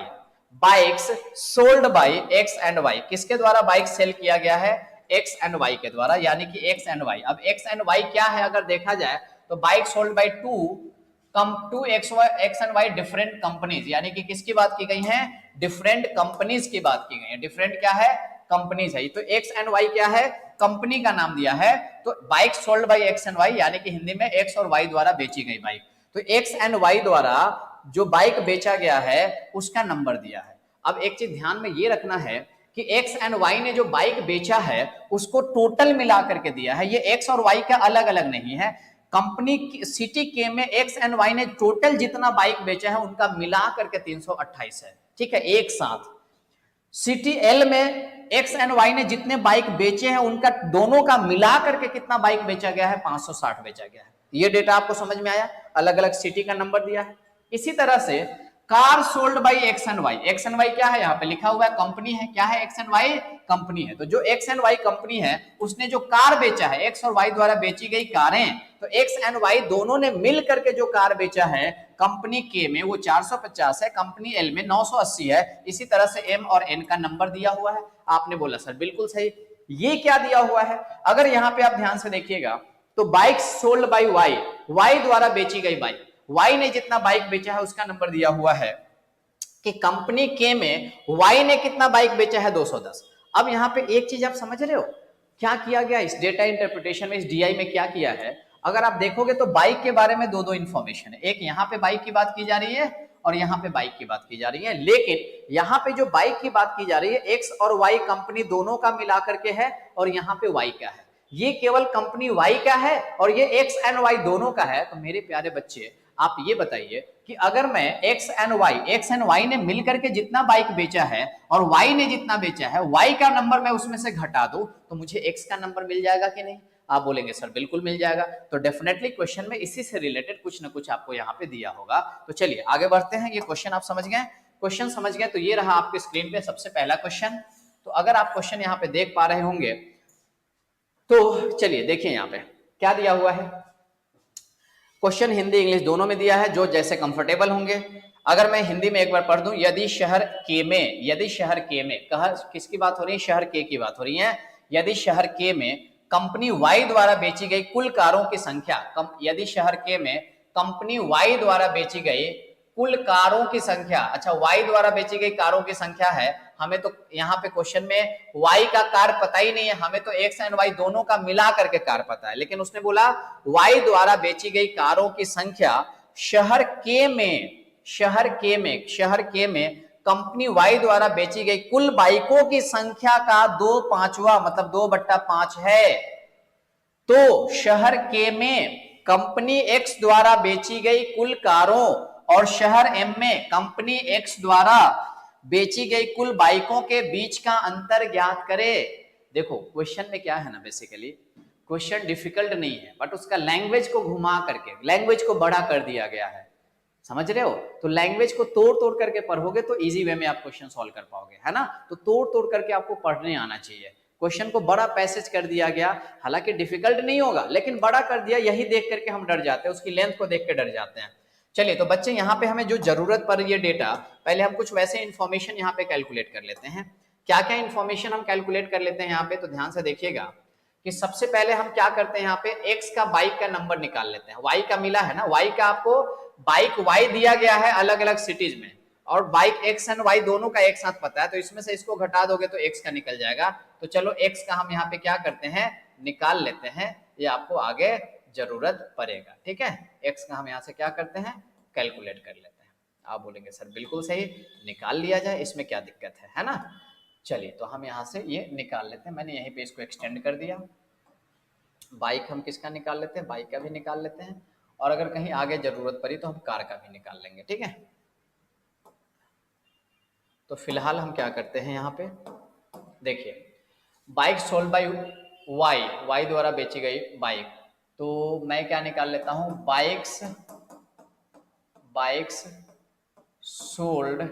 Speaker 1: bikes sold by X and Y, किसके द्वारा बाइक सेल किया गया है? X एंड Y के द्वारा, यानी कि X एंड Y। अब X एंड Y क्या है अगर देखा जाए तो bike sold by two X and Y different companies, यानी कि किसकी बात की गई है? डिफरेंट कंपनीज की बात की गई है। डिफरेंट क्या है? कंपनीज है। तो X एंड Y क्या है? कंपनी का नाम दिया है। तो bike sold by X and Y, यानी कि हिंदी में X और Y द्वारा बेची गई बाइक। तो X एंड Y द्वारा जो बाइक बेचा गया है उसका नंबर दिया है। अब एक चीज ध्यान में ये रखना है कि X एंड Y ने जो बाइक बेचा है उसको टोटल मिला करके दिया है। ये X और Y का अलग अलग नहीं है। कंपनी सिटी के में X एंड Y ने टोटल जितना बाइक बेचा है उनका मिला करके 328 है, ठीक है, एक साथ। सिटी एल में X एंड Y ने जितने बाइक बेचे हैं उनका दोनों का मिला करके कितना बाइक बेचा गया है? 560 बेचा गया है। ये डेटा आपको समझ में आया? अलग अलग सिटी का नंबर दिया है। इसी तरह से car sold by X and Y, X and Y क्या है? यहाँ पे लिखा हुआ है कंपनी है। क्या है? X एंड Y कंपनी है। तो जो X एंड Y कंपनी है उसने जो कार बेचा है, X और Y द्वारा बेची गई कारें, तो X एंड Y दोनों ने मिल करके जो कार बेचा है कंपनी के में वो 450 है, कंपनी एल में 980 है। इसी तरह से M और N का नंबर दिया हुआ है। आपने बोला सर बिल्कुल सही। ये क्या दिया हुआ है? अगर यहाँ पे आप ध्यान से देखिएगा तो bike sold by Y, Y द्वारा बेची गई बाइक, Y ने जितना बाइक बेचा है उसका नंबर दिया हुआ है कि कंपनी के में Y ने कितना बाइक बेचा है? 210। अब यहां पे एक चीज आप समझ रहे हो क्या किया गया इस डेटा इंटरप्रिटेशन में, इस डीआई में क्या किया है? अगर आप देखोगे तो बाइक के बारे में दो दो इंफॉर्मेशन है। एक यहाँ पे बाइक की बात की जा रही है और यहाँ पे बाइक की बात की जा रही है, लेकिन यहाँ पे जो बाइक की बात की जा रही है X और Y कंपनी दोनों का मिला करके है और यहाँ पे Y का है। ये केवल कंपनी Y का है और ये X एंड Y दोनों का है। तो मेरे प्यारे बच्चे आप ये बताइए कि अगर मैं X एंड Y ने मिलकर के जितना बाइक बेचा है और Y ने जितना बेचा है, Y का नंबर मैं उसमें से घटा दूं तो मुझे X का नंबर मिल जाएगा कि नहीं? आप बोलेंगे सर बिल्कुल मिल जाएगा। तो डेफिनेटली क्वेश्चन में इसी से रिलेटेड कुछ ना कुछ आपको यहाँ पे दिया होगा। तो चलिए आगे बढ़ते हैं। ये क्वेश्चन आप समझ गए? क्वेश्चन समझ गए तो ये रहा आपके स्क्रीन पे सबसे पहला क्वेश्चन। तो अगर आप क्वेश्चन यहाँ पे देख पा रहे होंगे तो चलिए देखिए यहाँ पे क्या दिया हुआ है। क्वेश्चन हिंदी इंग्लिश दोनों में दिया है, जो जैसे कंफर्टेबल होंगे। अगर मैं हिंदी में एक बार पढ़ दूं, यदि शहर के में किसकी बात हो रही है? शहर के की बात हो रही है। यदि शहर के में कंपनी वाई द्वारा बेची गई कुल कारों की संख्या, यदि शहर के में कंपनी वाई द्वारा बेची गई कुल कारों की संख्या, अच्छा वाई द्वारा बेची गई कारों की संख्या है। हमें तो यहाँ पे क्वेश्चन में वाई का कार पता ही नहीं है, हमें तो एक्स एंड वाई दोनों का मिला करके कार पता है। लेकिन उसने बोला वाई द्वारा बेची गई कारों की संख्या शहर के में कंपनी वाई द्वारा बेची गई कुल बाइकों की संख्या का 2/5 मतलब 2/5 है। तो शहर के में कंपनी एक्स द्वारा बेची गई कुल कारों और शहर एम में कंपनी एक्स द्वारा बेची गई कुल बाइकों के बीच का अंतर ज्ञात करे। देखो क्वेश्चन में क्या है ना, बेसिकली क्वेश्चन डिफिकल्ट नहीं है, बट उसका लैंग्वेज को घुमा करके लैंग्वेज को बड़ा कर दिया गया है। समझ रहे हो? तो लैंग्वेज को तोड़ तोड़ करके पढ़ोगे तो इजी वे में आप क्वेश्चन सॉल्व कर पाओगे, है ना? तो तोड़ तोड़ करके आपको पढ़ने आना चाहिए। क्वेश्चन को बड़ा पैसेज कर दिया गया, हालांकि डिफिकल्ट नहीं होगा लेकिन बड़ा कर दिया, यही देख करके हम डर जाते हैं, उसकी लेंथ को देख के डर जाते हैं। चलिए तो बच्चे यहाँ पे हमें जो जरूरत पड़ रही है डेटा, पहले हम कुछ वैसे इंफॉर्मेशन यहाँ पे कैलकुलेट कर लेते हैं। क्या क्या इंफॉर्मेशन हम कैलकुलेट कर लेते हैं यहाँ पे, तो ध्यान से देखिएगा कि सबसे पहले हम क्या करते हैं, यहाँ पे एक्स का बाइक का नंबर निकाल लेते हैं। वाई का मिला है ना, वाई का आपको बाइक वाई दिया गया है अलग अलग सिटीज में, और बाइक एक्स एंड वाई दोनों का एक साथ पता है, तो इसमें से इसको घटा दोगे तो एक्स का निकल जाएगा। तो चलो एक्स का हम यहाँ पे क्या करते हैं, निकाल लेते हैं, ये आपको आगे जरूरत पड़ेगा। ठीक है, एक्स का हम यहाँ से क्या करते हैं, कैलकुलेट कर लेते हैं। आप बोलेंगे सर बिल्कुल सही, निकाल लिया जाए, इसमें क्या दिक्कत है ना। चलिए तो हम यहाँ से ये निकाल लेते हैं, मैंने यहीं पे इसको एक्सटेंड कर दिया। बाइक हम किसका निकाल लेते हैं, बाइक का भी निकाल लेते हैं, और अगर कहीं आगे जरूरत पड़ी तो हम कार का भी निकाल लेंगे। ठीक है, तो फिलहाल हम क्या करते हैं यहाँ पे, देखिए bike sold by y, y द्वारा बेची गई बाइक, तो मैं क्या निकाल लेता हूं, bikes sold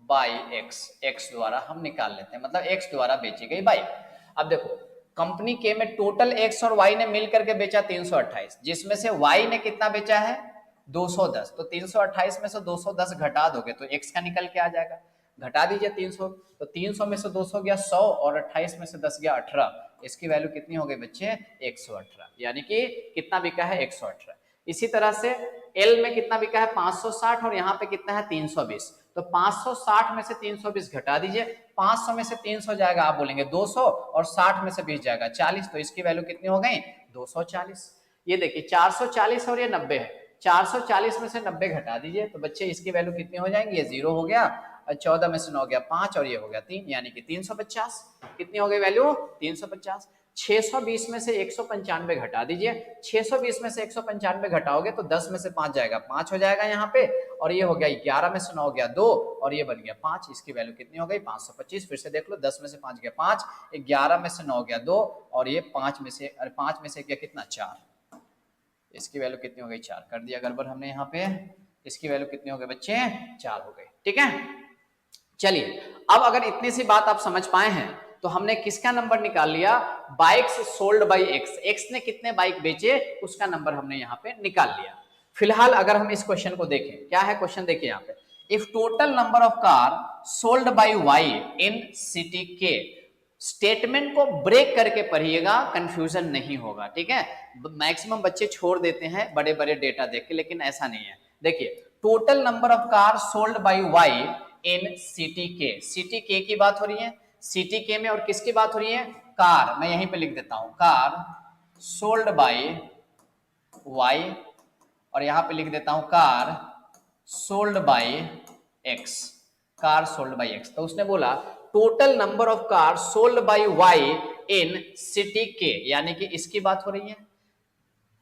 Speaker 1: by x, x द्वारा हम निकाल लेते हैं, मतलब एक्स द्वारा बेची गई बाइक। अब देखो कंपनी के में टोटल एक्स और वाई ने मिलकर के बेचा 328, जिसमें से वाई ने कितना बेचा है 210, तो 328 में से 210 घटा दोगे तो एक्स का निकल के आ जाएगा। घटा दीजिए 300, तो 300 में से 200 गया 100, और 28 में से 10 गया 18, इसकी वैल्यू कितनी हो गई बच्चे 118, यानी कि कितना बिका है 118। इसी तरह से एल में कितना बिका है 560, और यहाँ पे कितना है 320, तो 560 में से 320 घटा दीजिए, 500 में से 300 जाएगा, आप बोलेंगे 200, और 60 में से 20 जाएगा 40, तो इसकी वैल्यू कितनी हो गई 240। ये देखिए 440 और ये 90 है, 440 में से 90 घटा दीजिए, तो बच्चे इसकी वैल्यू कितनी हो जाएंगी, ये 0 हो गया, 14 में से 9 गया 5, और ये हो गया 3, यानी कि 350। कितनी हो गई वैल्यू 350। 620 में से 195 घटा दीजिए, 620 में से 195 घटाओगे तो 10 में से 5 जाएगा 5 हो जाएगा यहाँ पे, और ये हो गया 11 में से 9 गया 2, और ये बन गया 5, इसकी वैल्यू कितनी हो गई 525। फिर से देख लो, 10 में से 5 गया 5, 11 में से 9 गया 2, और ये 5 में से गया कितना 4, इसकी वैल्यू कितनी हो गई 4, कर दिया गड़बड़ हमने यहाँ पे, इसकी वैल्यू कितनी हो गई बच्चे 4 हो गई। ठीक है, चलिए अब अगर इतनी सी बात आप समझ पाए हैं तो हमने किसका नंबर निकाल लिया, bikes sold by x, x ने कितने बाइक बेचे उसका नंबर हमने यहाँ पे निकाल लिया। फिलहाल अगर हम इस क्वेश्चन को देखें, क्या है क्वेश्चन देखिए यहाँ पे, if total number of car sold by y in city K, statement को ब्रेक करके पढ़िएगा, कंफ्यूजन नहीं होगा। ठीक है, मैक्सिमम बच्चे छोड़ देते हैं बड़े बड़े डेटा देख के, लेकिन ऐसा नहीं है। देखिए total number of car sold by y in city K, city K की बात हो रही है, सिटी के में और किसकी बात हो रही है, कार, मैं यहीं पे लिख देता हूं, कार सोल्ड बाई वाई, और यहां पे लिख देता हूं car sold by x, car sold by x. तो उसने बोला total number of car sold by y in city K, यानी कि इसकी बात हो रही है,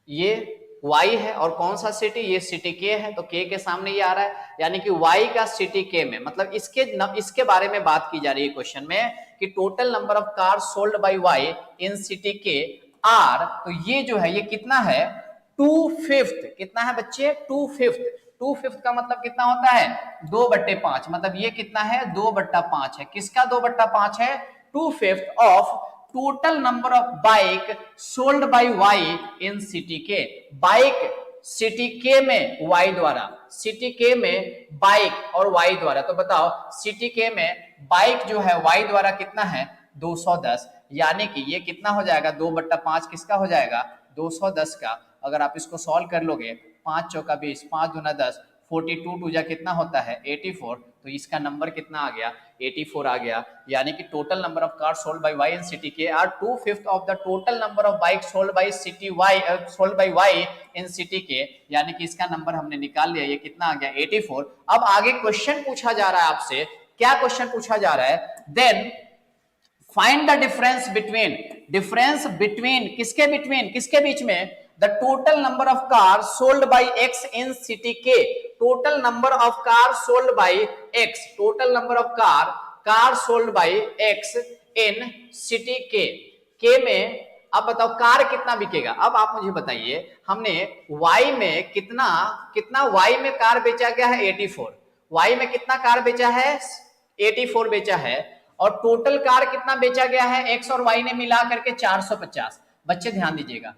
Speaker 1: ये y है और कौन सा सिटी, ये सिटी के है, तो k के सामने ये आ रहा है, यानी कि y का सिटी के में, मतलब इसके बारे में बात की जा रही है क्वेश्चन में कि total number of car sold bye y in city K are, तो ये जो है ये कितना है 2/5, कितना है बच्चे 2/5, 2/5 का मतलब कितना होता है 2/5, मतलब ये कितना है 2/5 है, किसका 2/5 है 2/5 of total number of bike sold by Y in city K, bike city K में वाई द्वारा, सिटी के में बाइक और वाई द्वारा, तो बताओ सिटी के में बाइक जो है वाई द्वारा कितना है 210, यानी कि ये कितना हो जाएगा 2/5 किसका हो जाएगा 210 का। अगर आप इसको सॉल्व कर लोगे 5 चौका 20, 5 दूना 10, 42 टू जा कितना होता है 84, तो इसका नंबर कितना आ गया 84 आ गया, यानी कि total number of car sold by Y in city K are 2/5 of the total number of bike sold by city Y, sold by Y in city K, यानी कि इसका नंबर हमने निकाल लिया, ये कितना आ गया 84। अब आगे क्वेश्चन पूछा जा रहा है आपसे, क्या क्वेश्चन पूछा जा रहा है, then find the difference between, difference between किसके, बिटवीन किसके बीच में, the total number of car sold by x in city K, total number of car sold by x, total number of car sold by x in city K में, अब बताओ car कितना बिकेगा। अब आप मुझे बताइए, हमने y में कितना y में कार बेचा गया है 84, y में कितना कार बेचा है 84 बेचा है, और टोटल कार कितना बेचा गया है x और y ने मिला करके 450। बच्चे ध्यान दीजिएगा,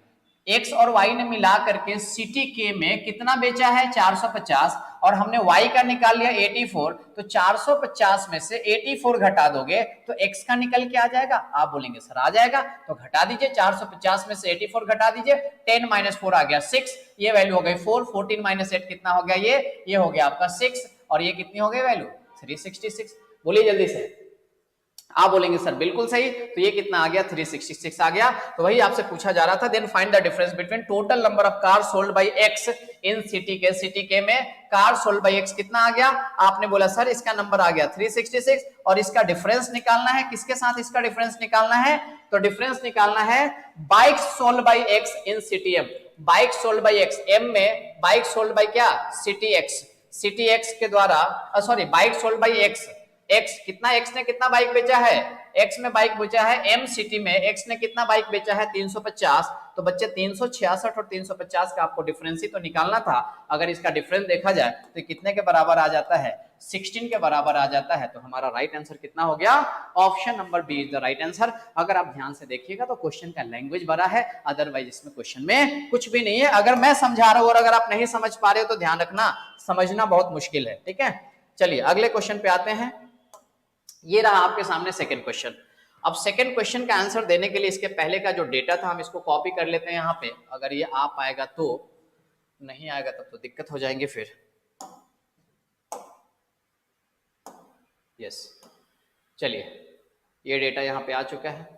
Speaker 1: x और y ने मिला करके सिटी के में कितना बेचा है 450, और हमने y का निकाल लिया 84, तो 450 में से 84 घटा दोगे तो x का निकल के आ जाएगा। आप बोलेंगे सर आ जाएगा, तो घटा दीजिए 450 में से 84 घटा दीजिए, 10 - 4 आ गया 6, ये वैल्यू हो गई 4, 14 - 8 कितना हो गया ये हो गया आपका 6, और ये कितनी हो गई वैल्यू 366। बोलिए जल्दी से, आप बोलेंगे सर बिल्कुल सही, तो ये कितना आ गया 366 आ गया। तो वही आपसे पूछा जा रहा था, then find the difference between total number of car sold by x in city K. City K में कार सोल्ड बाय एक्स कितना आ गया, आपने बोला सर इसका नंबर आ गया 366 और इसका डिफरेंस निकालना है, किसके साथ इसका डिफरेंस निकालना है, तो डिफरेंस निकालना है bike sold by x in city M. Bike sold by x, M में बाइक सोल्ड बाय क्या, सिटी एक्स, सिटी एक्स के द्वारा sorry bike sold by x, x कितना, एक्स ने कितना बाइक बेचा है, एक्स में बाइक बेचा है एम सिटी में, एक्स ने कितना बाइक बेचा है 350। तो बच्चे 366 और 350 का आपको डिफरेंस ही तो निकालना था। अगर इसका डिफरेंस देखा जाए तो कितने के बराबर आ जाता है, 16 के बराबर आ जाता है। तो हमारा राइट आंसर कितना हो गया, option number B is the right answer. अगर आप ध्यान से देखिएगा तो क्वेश्चन का लैंग्वेज बड़ा है, अदरवाइज इसमें क्वेश्चन में कुछ भी नहीं है। अगर मैं समझा रहा हूं और अगर आप नहीं समझ पा रहे हो तो ध्यान रखना, समझना बहुत मुश्किल है, ठीक है। चलिए अगले क्वेश्चन पे आते हैं। ये रहा आपके सामने सेकंड क्वेश्चन। अब सेकंड क्वेश्चन का आंसर देने के लिए इसके पहले का जो डेटा था हम इसको कॉपी कर लेते हैं यहाँ पे। अगर ये आ पाएगा तो, नहीं आएगा तब तो दिक्कत हो जाएंगे फिर। यस, चलिए ये डेटा यहाँ पे आ चुका है।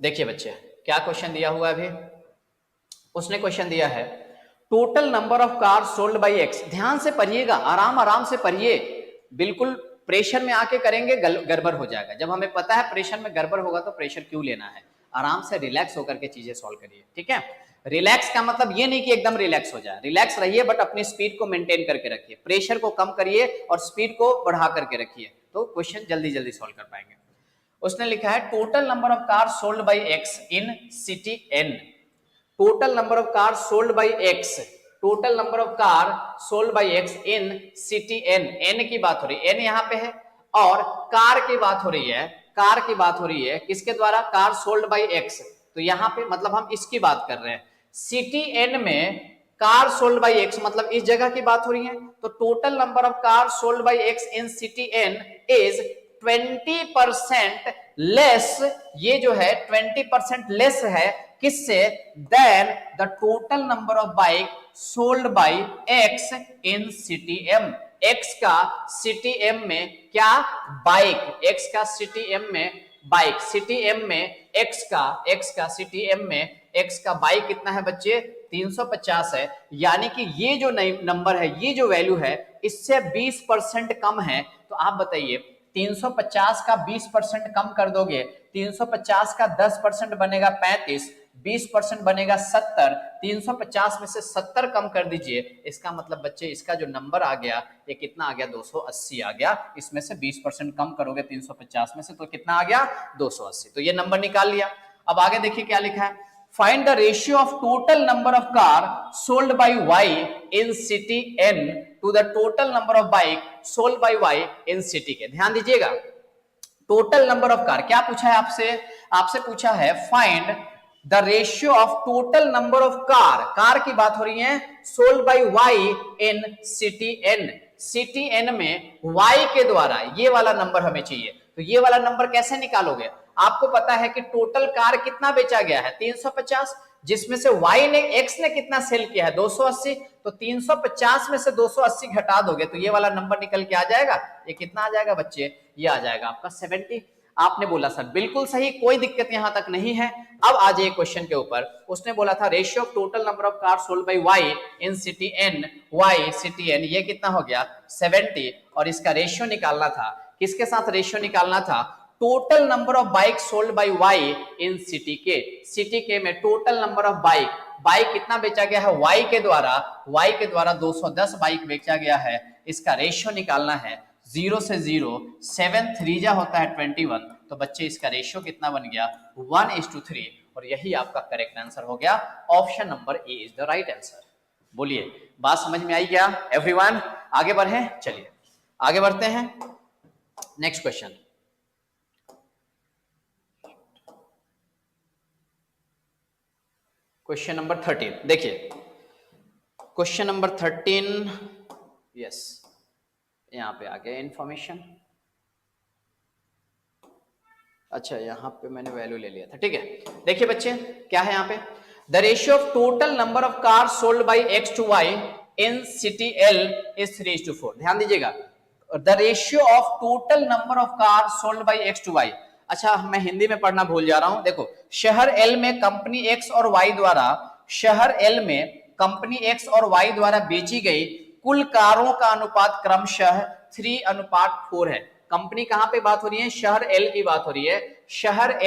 Speaker 1: देखिए बच्चे क्या क्वेश्चन दिया हुआ है अभी, उसने क्वेश्चन दिया है total number of car sold by x. ध्यान से पढ़िएगा, आराम आराम से पढ़िए, बिल्कुल प्रेशर में आके करेंगे गड़बड़ हो जाएगा। जब हमें पता है प्रेशर में गड़बड़ होगा तो प्रेशर क्यों लेना है, आराम से रिलैक्स होकर के चीजें सॉल्व करिए, ठीक है। रिलैक्स का मतलब ये नहीं कि एकदम रिलैक्स हो जाए, रिलैक्स रहिए बट अपनी स्पीड को मेंटेन करके रखिए, प्रेशर को कम करिए और स्पीड को बढ़ा करके रखिए, तो क्वेश्चन जल्दी जल्दी सॉल्व कर पाएंगे। उसने लिखा है total number of car sold by x in city N. Total number of car sold by x, total number of car sold by x in city N. N की बात हो रही है, एन यहाँ पे है और कार की बात हो रही है, कार की बात हो रही है किसके द्वारा, कार सोल्ड बाय एक्स। तो यहाँ पे मतलब हम इसकी बात कर रहे हैं। सिटी एन में कार सोल्ड बाय एक्स मतलब इस जगह की बात हो रही है। तो total number of car sold by x in city N is 20% less. ये जो है 20% लेस है किससे, then the total number of bike sold by x in city M. X का सिटी एम में क्या, बाइक, एक्स का सिटी एम में बाइक, सिटी एम में एक्स का सिटी एम में एक्स का बाइक कितना है बच्चे 350 है। यानी कि ये जो नंबर है, ये जो वैल्यू है इससे 20% कम है। तो आप बताइए 350 का 20% कम कर दोगे, 350 का 10% बनेगा 35, 20% बनेगा 70, 350 में से 70 कम कर दीजिए। इसका मतलब बच्चे इसका जो नंबर आ गया ये कितना आ गया, 280 आ गया। इसमें से 20% कम करोगे 350 में से तो कितना आ गया 280। तो ये नंबर निकाल लिया। अब आगे देखिए क्या लिखा है, find the ratio of total number of car sold by Y in city N to the total number of bike sold by Y in city K. ध्यान दीजिएगा, टोटल नंबर ऑफ कार क्या पूछा है आपसे, आपसे पूछा है find the ratio of total number of car, car की बात हो रही है, sold by Y in city N. City N में वाई के द्वारा ये वाला नंबर हमें चाहिए। तो ये वाला नंबर कैसे निकालोगे, आपको पता है कि टोटल कार कितना बेचा गया है 350, जिसमें से y ने x ने कितना सेल किया है 280। तो 350 में से 280 घटा दोगे तो ये वाला नंबर निकल के आ जाएगा। ये कितना आ जाएगा बच्चे, ये आ जाएगा आपका 70। आपने बोला सर बिल्कुल सही, कोई दिक्कत यहां तक नहीं है। अब आ जाइए क्वेश्चन के ऊपर। उसने बोला था ratio of total number of car sold bye y in city n, y city n ये कितना हो गया 70 और इसका रेशियो निकालना था, किसके साथ रेशियो निकालना था, total number of bike sold by Y in city K. City K में total number of bike, bike कितना बेचा गया है वाई के द्वारा, वाई के द्वारा 210 बाइक बेचा गया है। इसका रेशियो निकालना है 0 से 0, 7 3 जा होता है 21। तो बच्चे इसका रेशियो कितना बन गया 1:3 और यही आपका करेक्ट आंसर हो गया। Option number A is the right answer. बोलिए बात समझ में आई क्या एवरीवन, आगे बढ़े, चलिए आगे बढ़ते हैं। नेक्स्ट क्वेश्चन, क्वेश्चन नंबर 13 देखिए, क्वेश्चन नंबर 13, यस यहां पे आ गया इंफॉर्मेशन। अच्छा यहां पे मैंने वैल्यू ले लिया था, ठीक है। देखिए बच्चे क्या है यहां पे, the ratio of total number of car sold by x to y in city L is 3:4. ध्यान दीजिएगा, the ratio of total number of car sold by X to Y। अच्छा, मैं हिंदी में पढ़ना भूल जा रहा हूं। देखो, शहर L में कंपनी X और Y द्वारा, शहर L में कंपनी X और Y द्वारा बेची गई कुल कारों का अनुपात क्रमशः 3:4 है। कंपनी कहां पे बात हो रही है? शहर L की बात हो रही है। शहर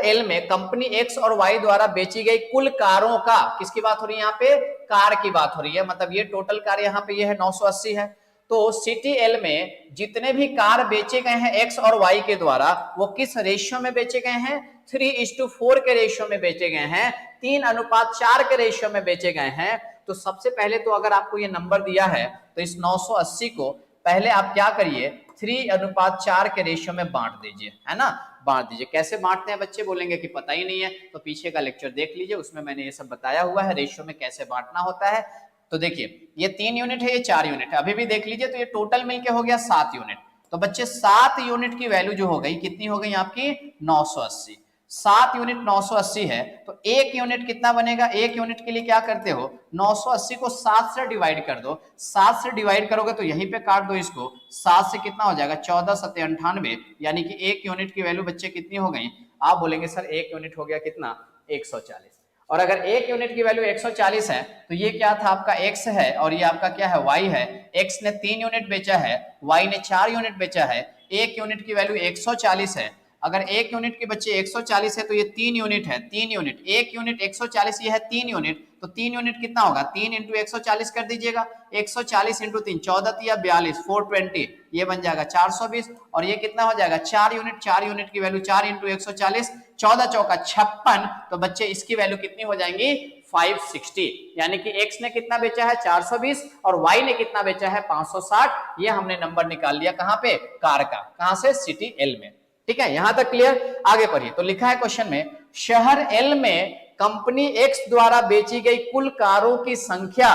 Speaker 1: L में कंपनी X और Y द्वारा बेची गई कुल कारों का, किसकी बात हो रही है? यहाँ पे कार की बात हो रही है। मतलब ये टोटल कार यहाँ पे ये है 980 है। तो सिटी L में जितने भी कार बेचे गए हैं X और Y के द्वारा, वो किस रेशियो में बेचे गए हैं? 3:4 के रेशियो में बेचे गए हैं, 3:4 के रेशियो में बेचे गए हैं। तो सबसे पहले तो अगर आपको ये नंबर दिया है तो इस 980 को पहले आप क्या करिए, 3:4 के रेशियो में बांट दीजिए, है ना? बांट दीजिए। कैसे बांटते हैं बच्चे? बोलेंगे कि पता ही नहीं है, तो पीछे का लेक्चर देख लीजिए, उसमें मैंने ये सब बताया हुआ है रेशियो में कैसे बांटना होता है। तो देखिए, ये 3 यूनिट है, ये 4 यूनिट है। अभी भी देख लीजिए, तो ये टोटल मिलके हो गया 7 यूनिट। तो बच्चे 7 यूनिट की वैल्यू जो हो गई, कितनी हो गई आपकी? 980। 7 यूनिट 980 है, तो 1 यूनिट कितना बनेगा? 1 यूनिट के लिए क्या करते हो? 980 को 7 से डिवाइड कर दो। 7 से डिवाइड करोगे तो यहीं पे काट दो इसको। 7 से कितना हो जाएगा? 14 7 98, यानी कि 1 यूनिट की वैल्यू बच्चे कितनी हो गई? आप बोलेंगे सर 1 यूनिट हो गया कितना? 140। और अगर 1 यूनिट की वैल्यू 140 है, तो ये क्या था? आपका x है और ये आपका क्या है? y है। x ने 3 यूनिट बेचा है, y ने 4 यूनिट बेचा है। 1 यूनिट की वैल्यू 140 है। अगर 1 यूनिट के बच्चे 140 है तो ये 3 यूनिट है। 3 यूनिट, 1 यूनिट 140, ये है 3 यूनिट। तो 3 यूनिट कितना होगा? 3 इंटू 140 कर दीजिएगा। 140 इंटू 3, 14 या 42, 420, ये बन जाएगा 420। और ये कितना हो जाएगा? 4 यूनिट। 4 यूनिट की वैल्यू 4 इंटू 140, 14 चौका 56। तो बच्चे इसकी वैल्यू कितनी हो जाएंगी? 560। यानी कि x ने कितना बेचा है? 420, और y ने कितना बेचा है? 560। ये हमने नंबर निकाल लिया कहां पे? कार का। कहां से? सिटी L में। ठीक है, यहां तक क्लियर? आगे पढ़िए। तो लिखा है क्वेश्चन में, शहर L में कंपनी X द्वारा बेची गई कुल कारों की संख्या,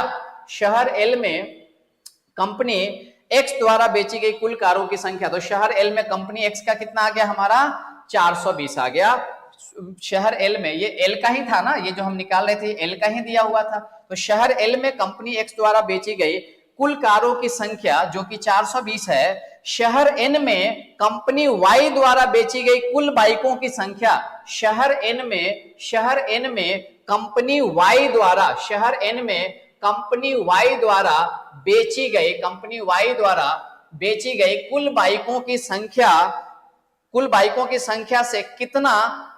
Speaker 1: शहर L में कंपनी X द्वारा बेची गई कुल कारों की संख्या। तो शहर L में कंपनी X का कितना आ गया? हमारा 420 आ गया। शहर L में, ये L का ही था ना, ये जो हम निकाल रहे थे L का ही दिया हुआ था। तो शहर L में कंपनी X द्वारा बेची गई कुल कारों की संख्या जो कि 420 है। शहर N में कंपनी Y द्वारा बेची गई कुल बाइकों की संख्या, शहर N में कंपनी Y द्वारा, शहर N में कंपनी Y द्वारा बेची गई कुल बाइकों की संख्या, कुल बाइकों की संख्या से कितना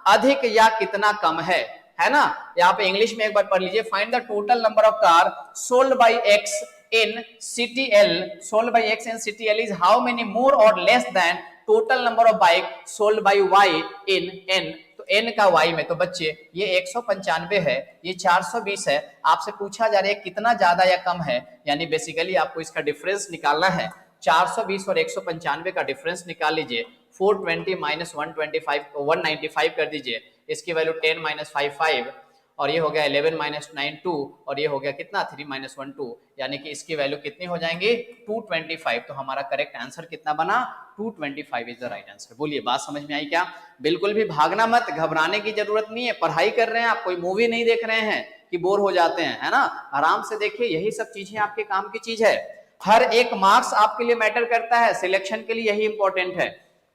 Speaker 1: अधिक या कितना कम है ना? यहाँ पे इंग्लिश में एक बार पढ़ लीजिए। Find the total number of car sold bye X in city L, sold by X in city L is how many more or less than total number of bike sold by Y in N। तो N का Y में, तो बच्चे ये 195 है, ये 420 है। आपसे पूछा जा रहा है कितना ज्यादा या कम है, यानी बेसिकली आपको इसका डिफरेंस निकालना है। 420 और 195 का डिफरेंस निकाल लीजिए। 420 माइनस 195 कर दीजिए, इसकी वैल्यू 10 माइनस 55, और ये हो गया 11 माइनस 9 2, और ये हो गया कितना? 3 माइनस 1 2, यानी कि इसकी वैल्यू कितनी हो जाएंगी? 225। तो हमारा करेक्ट आंसर कितना बना? 225 इज द राइट आंसर। बोलिए, बात समझ में आई क्या? बिल्कुल भी भागना मत, घबराने की जरूरत नहीं है। पढ़ाई कर रहे हैं आप, कोई मूवी नहीं देख रहे हैं कि बोर हो जाते हैं, है ना? आराम से देखिए, यही सब चीजें आपके काम की चीज है। हर एक मार्क्स आपके लिए मैटर करता है, सिलेक्शन के लिए यही इंपॉर्टेंट है।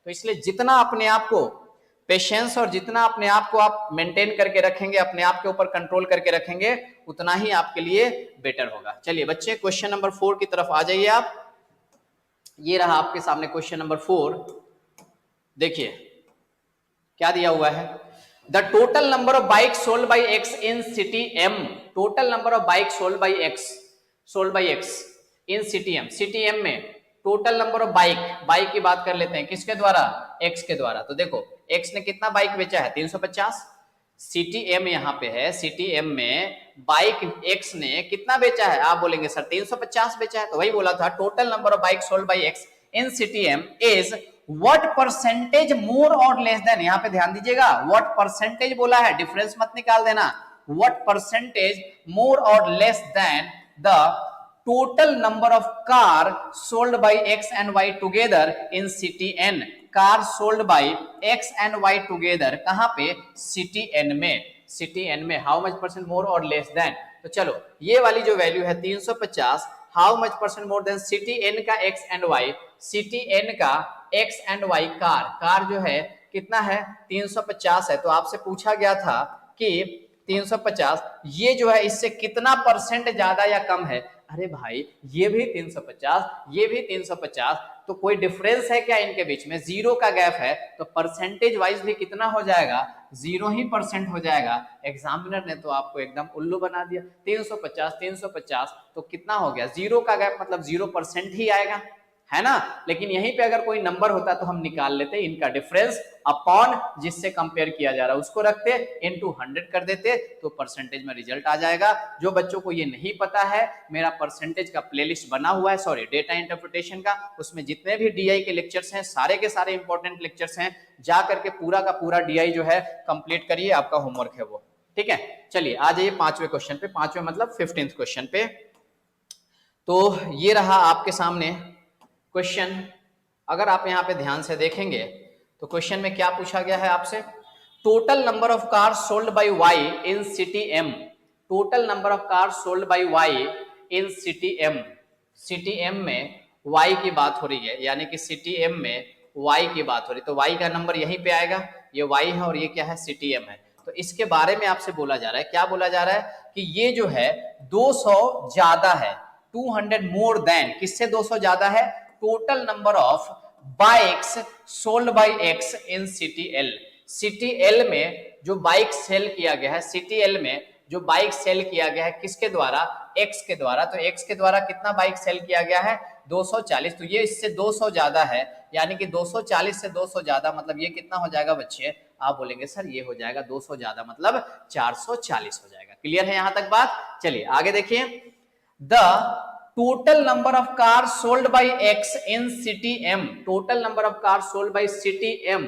Speaker 1: तो इसलिए जितना अपने आप को पेशेंस और जितना अपने आप को आप मेंटेन करके रखेंगे, अपने आप के ऊपर कंट्रोल करके रखेंगे, उतना ही आपके लिए बेटर होगा। चलिए बच्चे, क्वेश्चन नंबर 4 की तरफ आ जाइए आप। ये रहा आपके सामने क्वेश्चन नंबर 4। देखिए क्या दिया हुआ है। The total number of bike sold by X in city M, total number of bike sold by X in city M। City M में टोटल नंबर ऑफ बाइक की बात कर लेते हैं, किसके द्वारा? X के द्वारा। तो देखो X ने कितना बाइक बेचा है? 350। सिटी M यहाँ पे है, सिटी M में बाइक X ने कितना बेचा है? आप बोलेंगे सर 350 बेचा है। तो वही बोला था, total number of bike sold by X in city M is what percentage मोर और लेस देन। यहाँ पे ध्यान दीजिएगा, व्हाट परसेंटेज बोला है, डिफरेंस मत निकाल देना। व्हाट परसेंटेज मोर और less than the total number of car sold by X and Y together in city N। Car sold by X and Y together कहां पे? सिटी N में। सिटी एन में हाउ मच परसेंट मोर और less than. तो चलो ये वाली जो वैल्यू है 350, how much percent more than city N का X and Y, city N का X and Y car, car जो है कितना है 350 है। तो आपसे पूछा गया था कि 350 ये जो है इससे कितना परसेंट ज्यादा या कम है। अरे भाई ये भी 350, ये भी 350, तो कोई डिफरेंस है क्या इनके बीच में? जीरो का गैप है, तो परसेंटेज वाइज भी कितना हो जाएगा? 0 ही परसेंट हो जाएगा। एग्जामिनर ने तो आपको एकदम उल्लू बना दिया। 350 350 तो कितना हो गया? जीरो का गैप मतलब 0% ही आएगा, है ना। लेकिन यहीं पे अगर कोई नंबर होता तो हम निकाल लेते इनका डिफरेंस अपॉन जिससे कंपेयर किया जा रहा है उसको रखते, इनटू 100 कर देते, तो परसेंटेज में रिजल्ट आ जाएगा। जो बच्चों को ये नहीं पता है, मेरा परसेंटेज का प्लेलिस्ट बना हुआ है, सॉरी डेटा इंटरप्रिटेशन का, उसमें जितने भी डीआई के लेक्चर्स हैं सारे के सारे इंपॉर्टेंट लेक्चर्स हैं, जा करके पूरा का पूरा डीआई जो है कंप्लीट करिए, आपका होमवर्क है वो। ठीक है, चलिए आ जाइए 5वें क्वेश्चन पे, 5वें मतलब 15th क्वेश्चन पे। तो ये रहा आपके सामने क्वेश्चन। अगर आप यहाँ पे ध्यान से देखेंगे तो क्वेश्चन में क्या पूछा गया है आपसे? Total number of cars sold by Y in city M, total number of cars sold by Y in city M, city M में वाई की बात हो रही है, यानी कि सिटी एम में वाई की बात हो रही है, तो वाई का नंबर यहीं पे आएगा, ये वाई है और ये क्या है? सिटी एम है। तो इसके बारे में आपसे बोला जा रहा है, क्या बोला जा रहा है कि ये जो है 200 ज्यादा है, 200 मोर देन, किससे 200 ज्यादा है? Total number of bikes sold by x in city L, city L में जो बाइक सेल किया गया है, सिटी एल में जो बाइक सेल किया गया है किसके द्वारा? एक्स के द्वारा। तो एक्स के द्वारा कितना बाइक सेल किया गया है? 240। तो ये इससे 200 ज्यादा है, यानी कि 240 से 200 ज्यादा मतलब ये कितना हो जाएगा बच्चे? आप बोलेंगे सर ये हो जाएगा 200 ज्यादा मतलब 440 हो जाएगा। क्लियर है यहां तक बात? चलिए आगे देखिए, the total number of car sold by x in city M, total number of car sold by city M,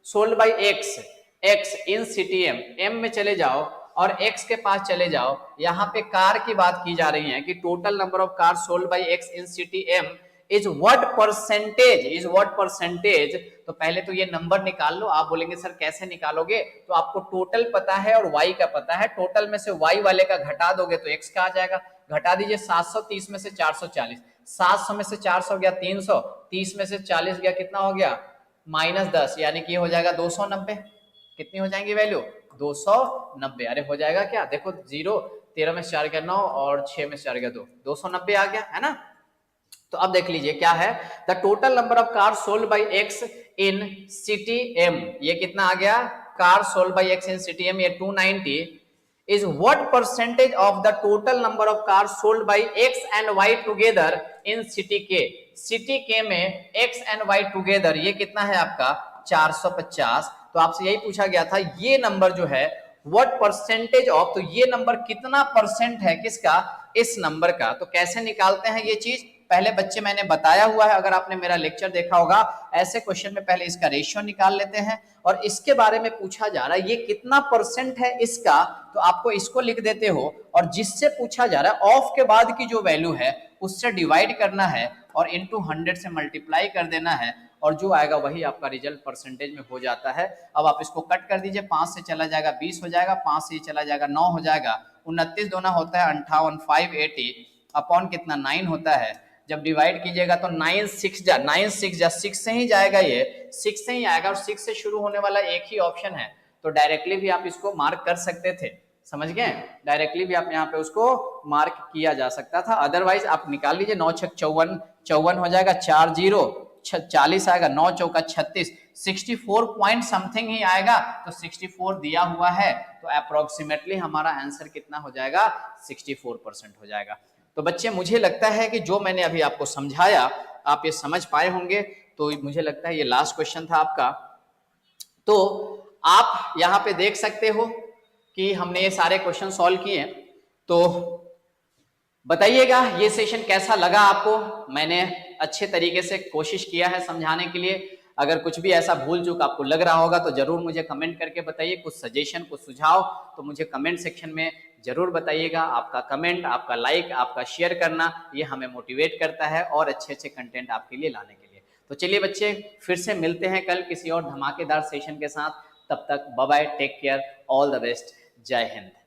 Speaker 1: sold by x, x in city M, M में चले जाओ और एक्स के पास चले जाओ, यहां पे कार की बात की जा रही है कि total number of car sold by x in city M is what percentage, is what percentage. तो पहले तो ये नंबर निकाल लो। आप बोलेंगे सर कैसे निकालोगे? तो आपको टोटल पता है और वाई का पता है, टोटल में से वाई वाले का घटा दोगे तो एक्स का आ जाएगा। घटा दीजिए 730 में से 440, 700 में से 400 गया 300, 30 में से 40 गया कितना हो गया? -10, यानी कि हो जाएगा 290। कितनी हो जाएंगी वैल्यू? 290। अरे हो जाएगा क्या? देखो 0, 13 में से 4 गया 9 और 6 में से 4 गया 2, 290 आ गया, है ना। तो अब देख लीजिए क्या है, the total number of car sold by x in city M, ये कितना आ गया? Car sold by x in city M ये 290 is what percentage of the total number of cars sold by X and Y together in city K, city K में X and Y together ये कितना है आपका? 450। तो आपसे यही पूछा गया था, ये नंबर जो है what percentage of, तो ये नंबर कितना परसेंट है किसका? इस नंबर का। तो कैसे निकालते हैं ये चीज? पहले बच्चे मैंने बताया हुआ है, अगर आपने मेरा लेक्चर देखा होगा, ऐसे क्वेश्चन में पहले इसका रेशियो निकाल लेते हैं और इसके बारे में पूछा जा रहा है ये कितना परसेंट है इसका, तो आपको इसको लिख देते हो और जिससे पूछा जा रहा है ऑफ के बाद की जो वैल्यू है उससे डिवाइड करना है और इनटू 100 से मल्टीप्लाई कर देना है और जो आएगा वही आपका रिजल्ट परसेंटेज में हो जाता है। अब आप इसको कट कर दीजिए, 5 से चला जाएगा 20 हो जाएगा, 5 से चला जाएगा 9 हो जाएगा, 29 दोना होता है 58, 580 अपॉन कितना 9 होता है। जब डिवाइड कीजिएगा तो 9 6 से ही जाएगा, ये 6 से ही आएगा और 6 से शुरू होने वाला एक ही ऑप्शन है, तो डायरेक्टली भी आप इसको मार्क कर सकते थे, समझ गए? डायरेक्टली भी आप यहाँ पे उसको मार्क किया जा सकता था। अदरवाइज आप निकाल लीजिए, 9 6 54 हो जाएगा, 4 0 40 आएगा, 9 चौका 36, 64 पॉइंट समथिंग ही आएगा, तो 64 दिया हुआ है, तो अप्रोक्सीमेटली हमारा आंसर कितना हो जाएगा? 64% हो जाएगा। तो बच्चे मुझे लगता है कि जो मैंने अभी आपको समझाया आप ये समझ पाए होंगे, तो मुझे लगता है ये लास्ट क्वेश्चन था आपका। तो आप यहाँ पे देख सकते हो कि हमने ये सारे क्वेश्चन सॉल्व किए, तो बताइएगा ये सेशन कैसा लगा आपको। मैंने अच्छे तरीके से कोशिश किया है समझाने के लिए। अगर कुछ भी ऐसा भूल चूक आपको लग रहा होगा तो जरूर मुझे कमेंट करके बताइए, कुछ सजेशन कुछ सुझाव तो मुझे कमेंट सेक्शन में जरूर बताइएगा। आपका कमेंट, आपका लाइक, आपका शेयर करना ये हमें मोटिवेट करता है और अच्छे अच्छे कंटेंट आपके लिए लाने के लिए। तो चलिए बच्चे, फिर से मिलते हैं कल किसी और धमाकेदार सेशन के साथ। तब तक bye bye, take care, all the best. जय हिंद।